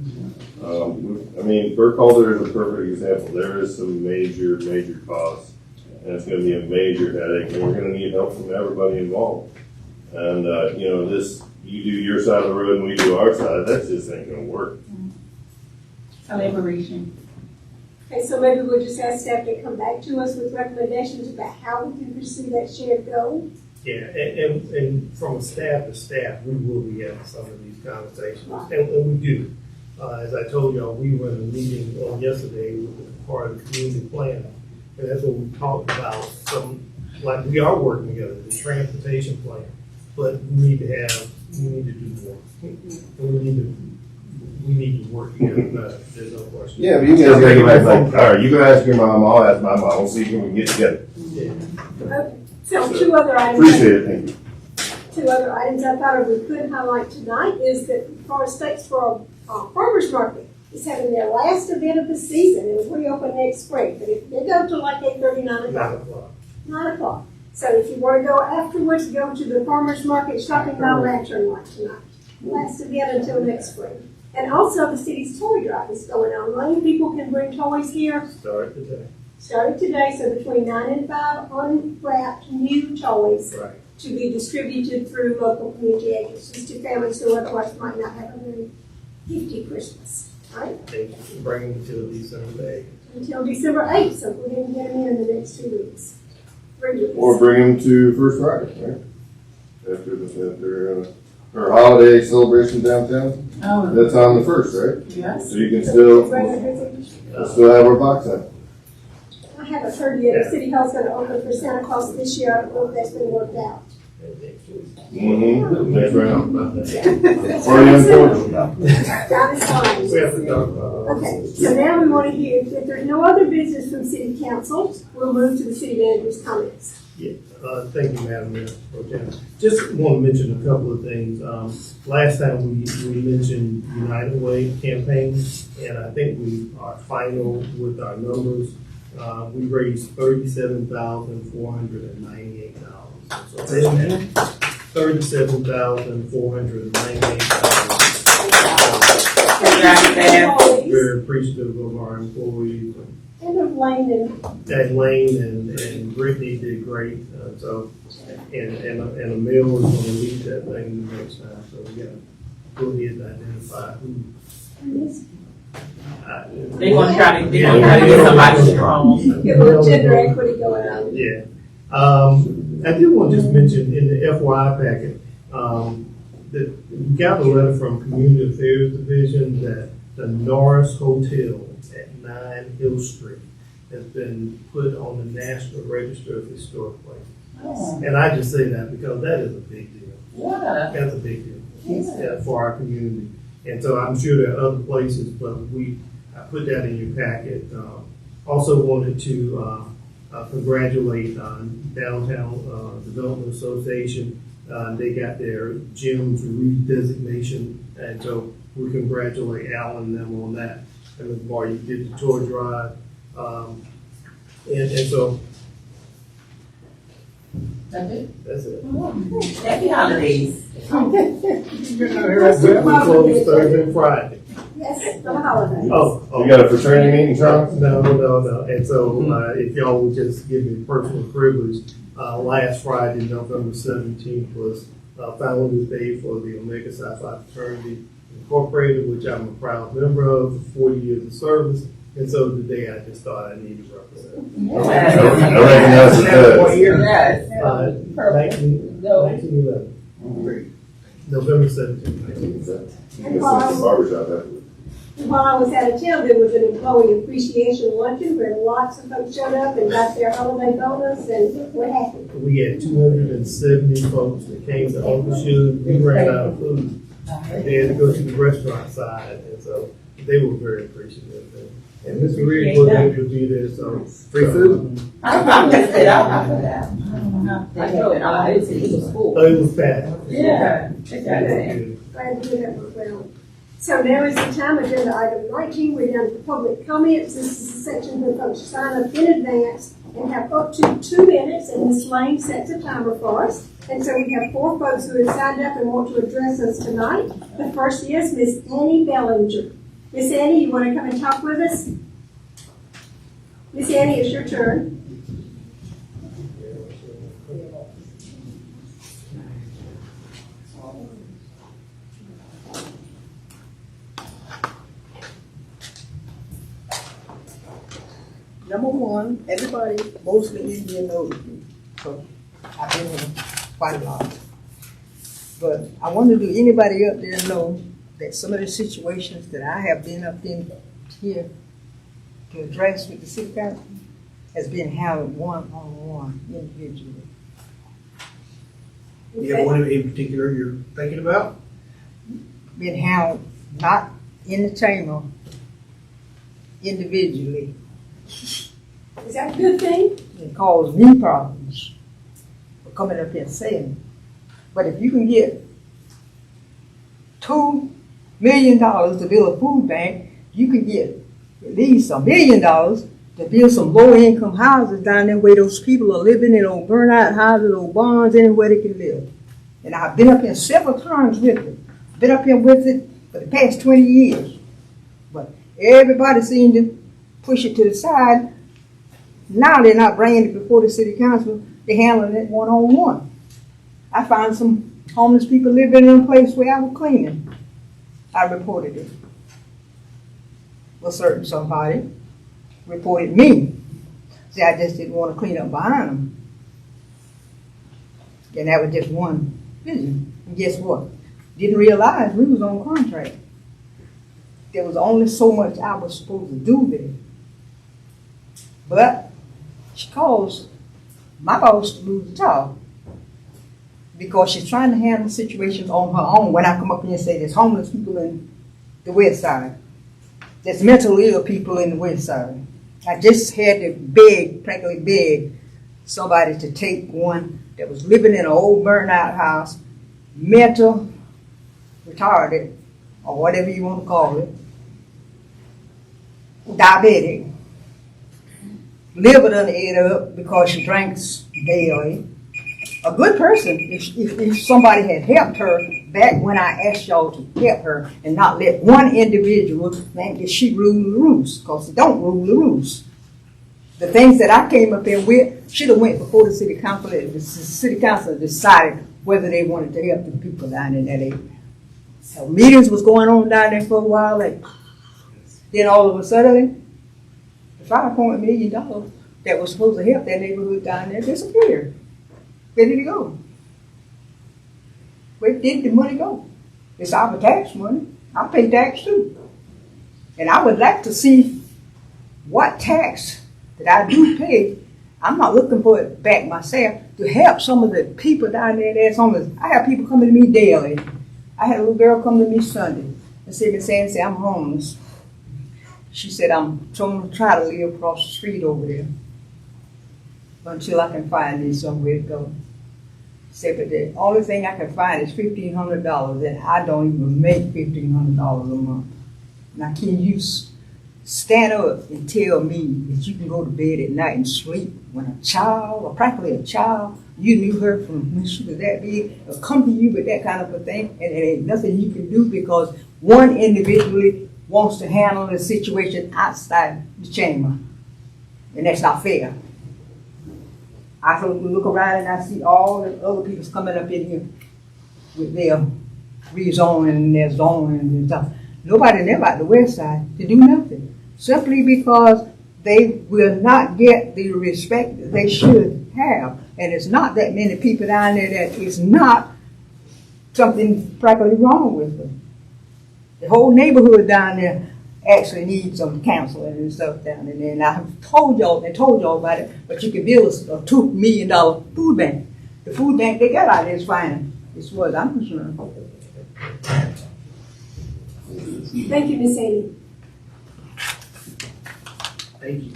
Burkhalter is a perfect example. There is some major costs, and it's going to be a major headache, and we're going to need help from everybody involved. And, you do your side of the road and we do our side, that just ain't going to work. Collaboration. Okay, so maybe we'll just ask staff to come back to us with recommendations about how we can pursue that shared goal. Yeah, and from staff to staff, we will be having some of these conversations, and we do. As I told y'all, we were in a meeting yesterday with part of the community planning, and that's what we talked about. We are working together, the transportation plan, but we need to do more. And we need to we need to work together, there's no question. Yeah, but you guys gotta get back, like, all right, you go ask your mom, I'll ask my mom, we'll see if we can get together. Okay. So two other items. Appreciate it, thank you. Two other items I thought we could highlight tonight is that Forest States for Farmers Market is having their last event of the season. It will reopen next spring, but if they go to like 8:30, 9 o'clock. 9 o'clock. So if you want to go afterwards, go to the Farmers Market shopping by lantern light tonight. Last event until next spring. And also the city's toy drive is going on. Many people can bring toys here. Started today, so between 9 and 5, unwrapped new toys to be distributed through local community agencies to families who otherwise might not have a very gifty Christmas, right? They can bring them to December 8th. Until December 8th, so we're going to get them in the next 2 weeks. 3 weeks. Or bring them to First Friday, right? After our holiday celebration downtown. Oh. That's on the 1st, right? Yes. So you can still have our box out. I haven't heard yet. The City Hall's going to open for Santa Claus this year. I don't know if that's been worked out. Mm-hmm. Next round. Already unfortunate. Time is fine. We have to talk about it. Okay, so now we want to hear, if there's no other business from City Council, we'll move to the City Manager's comments. Yeah, thank you, Madam Mayor. Okay. Just want to mention a couple of things. Last time we mentioned United Way campaign, and I think we are final with our numbers. We raised $37,498. So $37,498. Very appreciative of our employees. And of Lane and Brittany did great. And Emil is going to lead that thing the next time. So we got to go ahead and identify who. They're going to try to get somebody strong. Get a little gender equity going on. Yeah. I did want to just mention in the FYI packet that we got a letter from Community Affairs Division that the Norris Hotel at 9 Hill Street has been put on the National Register of Historic Places. Oh. And I just say that because that is a big deal. Yeah. That's a big deal for our community. And so I'm sure there are other places, but I put that in your packet. Also wanted to congratulate Downtown Development Association. They got their gyms redesignation, and so we congratulate Alan and them on that. And Ms. Barr, you did the tour drive. And so That's it. that's it. Happy holidays. We closed Thursday and Friday. Yes, for the holidays. You got a fraternity meeting, Charles? No. And so, if y'all would just give me personal privilege, last Friday, November 17th, was Founders Day for the Omega Psi Phi Fraternity Incorporated, which I'm a proud member of, 40 years of service. And so today I just thought I needed to represent. I recognize it does. What year? Yes. 1911. November 17th. And while I was- Barbershop afterwards. While I was out of town, there was an employee appreciation luncheon where lots of folks showed up and got their holiday bonus, and we're happy. We had 270 folks that came to Uncle Shoes. We ran out of food. They had to go to the restaurant side, and so they were very appreciative. And Mr. Reed was able to be there, so free food. I missed it. I forgot. I know it. It was full. Oh, it was packed. Yeah. Glad to hear that was well. So now is the time, agenda item 19, we're down to public comments. This is the section where folks sign up in advance and have up to 2 minutes, and Ms. Lane sets a timer for us. And so we have 4 folks who have signed up and want to address us tonight. The first is Ms. Annie Bellinger. Miss Annie, you want to come and talk with us? Miss Annie, it's your turn. Number one, everybody, mostly Indian knows me, so I've been here quite a lot. But I wonder, do anybody up there know that some of the situations that I have been up in here to address with the city council has been handled one-on-one individually? You have one in particular you're thinking about? Been handled not in the chamber individually. Is that a good thing? It caused me problems for coming up here and saying it. But if you can get $2 million to build a food bank, you can get at least $1 million to build some low-income houses down there where those people are living in old burnt-out houses, old barns, anywhere they can live. And I've been up here several times with it. Been up here with it for the past 20 years. But everybody seemed to push it to the side. Now they're not bringing it before the city council. They're handling it one-on-one. I found some homeless people living in a place where I was cleaning. I reported it. A certain somebody reported me. See, I just didn't want to clean up behind them. And that was just one vision. And guess what? Didn't realize we was on contract. There was only so much I was supposed to do there. But she caused my boss to lose the job because she's trying to handle situations on her own. When I come up here and say there's homeless people in the west side, there's mentally ill people in the west side. I just had to practically beg somebody to take one that was living in an old burned-out house, mental, retarded, or whatever you want to call it, diabetic, liver done ate up because she drinks daily. A good person, if somebody had helped her back when I asked y'all to help her and not let one individual think that she ruled the roost, because they don't rule the roost. The things that I came up there with should have went before the city council. The city council decided whether they wanted to help the people down in that area. So meetings was going on down there for a while. Then all of a sudden, the $5 million that was supposed to help that neighborhood down there disappeared. Where did it go? Where did the money go? It's our tax money. I pay tax too. And I would like to see what tax that I do pay. I'm not looking for it back myself to help some of the people down there that's homeless. I have people coming to me daily. I had a little girl come to me Sunday and say, I'm homeless. She said, I'm trying to live across the street over there until I can find me somewhere to go. Said, but the only thing I can find is $1,500, and I don't even make $1,500 a month. Now, can you stand up and tell me that you can go to bed at night and sleep when a child, or practically a child, you knew her from when she was that big, will come to you with that kind of a thing, and there ain't nothing you can do because one individually wants to handle the situation outside the chamber, and that's not fair. I look around and I see all the other people coming up in here with their rezoning and their zoning and stuff. Nobody there about the west side to do nothing, simply because they will not get the respect that they should have. And it's not that many people down there that is not something practically wrong with them. The whole neighborhood down there actually needs some counseling and stuff down in there. And I have told y'all about it, but you can build a $2 million food bank. The food bank they got out there is fine, as far as I'm concerned. Thank you, Ms. Amy. Thank you.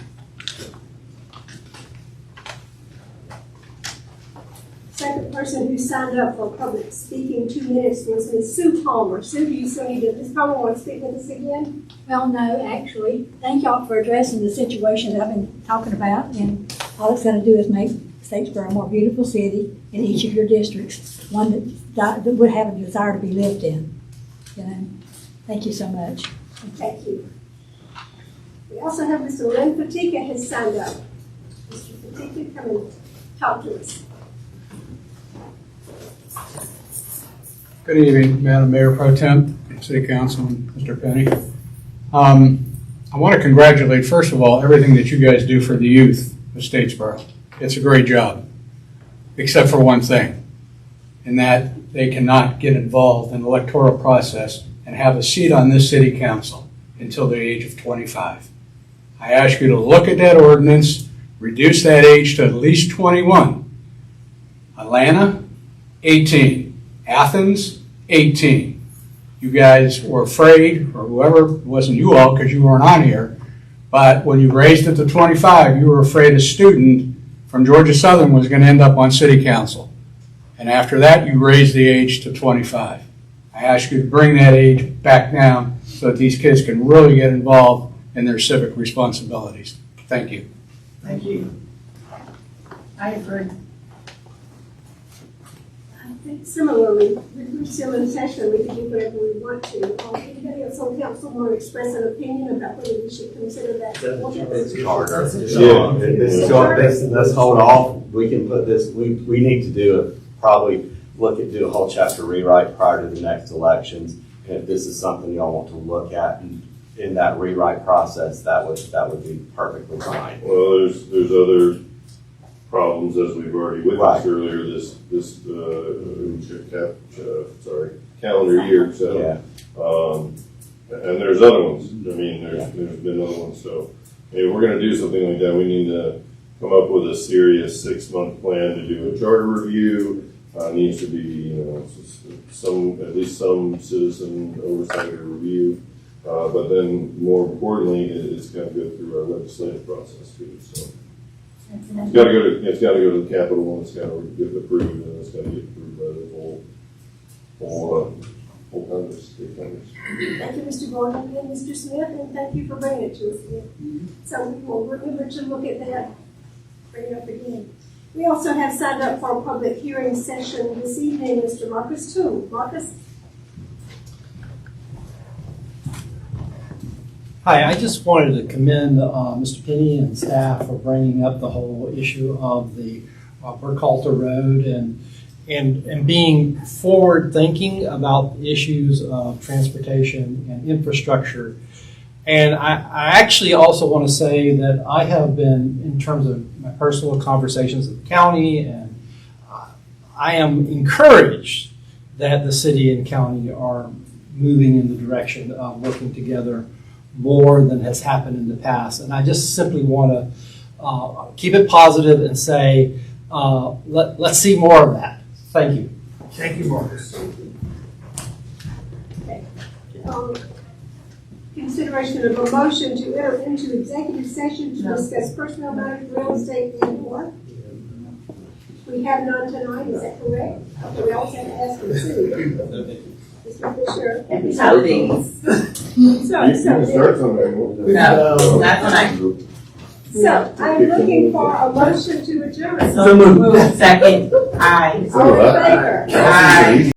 Second person who signed up for public speaking 2 minutes was Ms. Sue Palmer. Sue, do you still need to, Ms. Palmer want to speak with us again? Well, no, actually, thank y'all for addressing the situation that I've been talking about, and all it's going to do is make Statesboro a more beautiful city in each of your districts, one that would have a desire to be lived in. You know, thank you so much. Thank you. We also have Mr. Len Fatika has signed up. Mr. Fatika, come and talk to us. Good evening, Madam Mayor Pro Tem, City Council, and Mr. Penny. I want to congratulate, first of all, everything that you guys do for the youth of Statesboro. It's a great job, except for one thing, and that they cannot get involved in the electoral process and have a seat on this city council until the age of 25. I ask you to look at that ordinance, reduce that age to at least 21. Atlanta, 18. Athens, 18. You guys were afraid, or whoever, it wasn't you all because you weren't on here, but when you raised it to 25, you were afraid a student from Georgia Southern was going to end up on city council. And after that, you raised the age to 25. I ask you to bring that age back down so that these kids can really get involved in their civic responsibilities. Thank you. Thank you. I agree. I think similarly, we're still in session, we can do whatever we want to. Anybody else on council want to express an opinion about whether we should consider that? Let's hold off. We can put this, we need to do do a whole chapter rewrite prior to the next elections. And if this is something y'all want to look at in that rewrite process, that would be perfectly fine. Well, there's other problems, as we've already witnessed earlier, this calendar year, so. Yeah. And there's other ones, I mean, there's been other ones, so if we're gonna do something like that, we need to come up with a serious 6-month plan to do a charter review. Needs to be, at least some citizen oversight or review. But then more importantly, it's gotta go through our legislative process too, so. It's gotta go to the Capitol, and it's gotta get approved, and it's gotta get approved by the whole Congress, state Congress. Thank you, Mr. Gordon and Mr. Smith, and thank you for bringing it to us again. So we will remember to look at that, bring it up again. We also have signed up for a public hearing session this evening, Mr. Marcus Toole. Marcus? Hi, I just wanted to commend Mr. Penny and staff for bringing up the whole issue of the Burkhalter Road and being forward-thinking about the issues of transportation and infrastructure. And I actually also want to say that I have been, in terms of my personal conversations with the county, and I am encouraged that the city and county are moving in the direction of working together more than has happened in the past. And I just simply want to keep it positive and say, let's see more of that. Thank you. Thank you, Marcus. Okay. Consideration of a motion to enter into executive session to discuss personnel matters, real estate, and more. We have none tonight, is that correct? Okay, we also have to ask for the city. Mr. Fisher. No, these. No, not tonight. So, I'm looking for a motion to adjourn. So moved. Second. Aye. All in favor? Aye.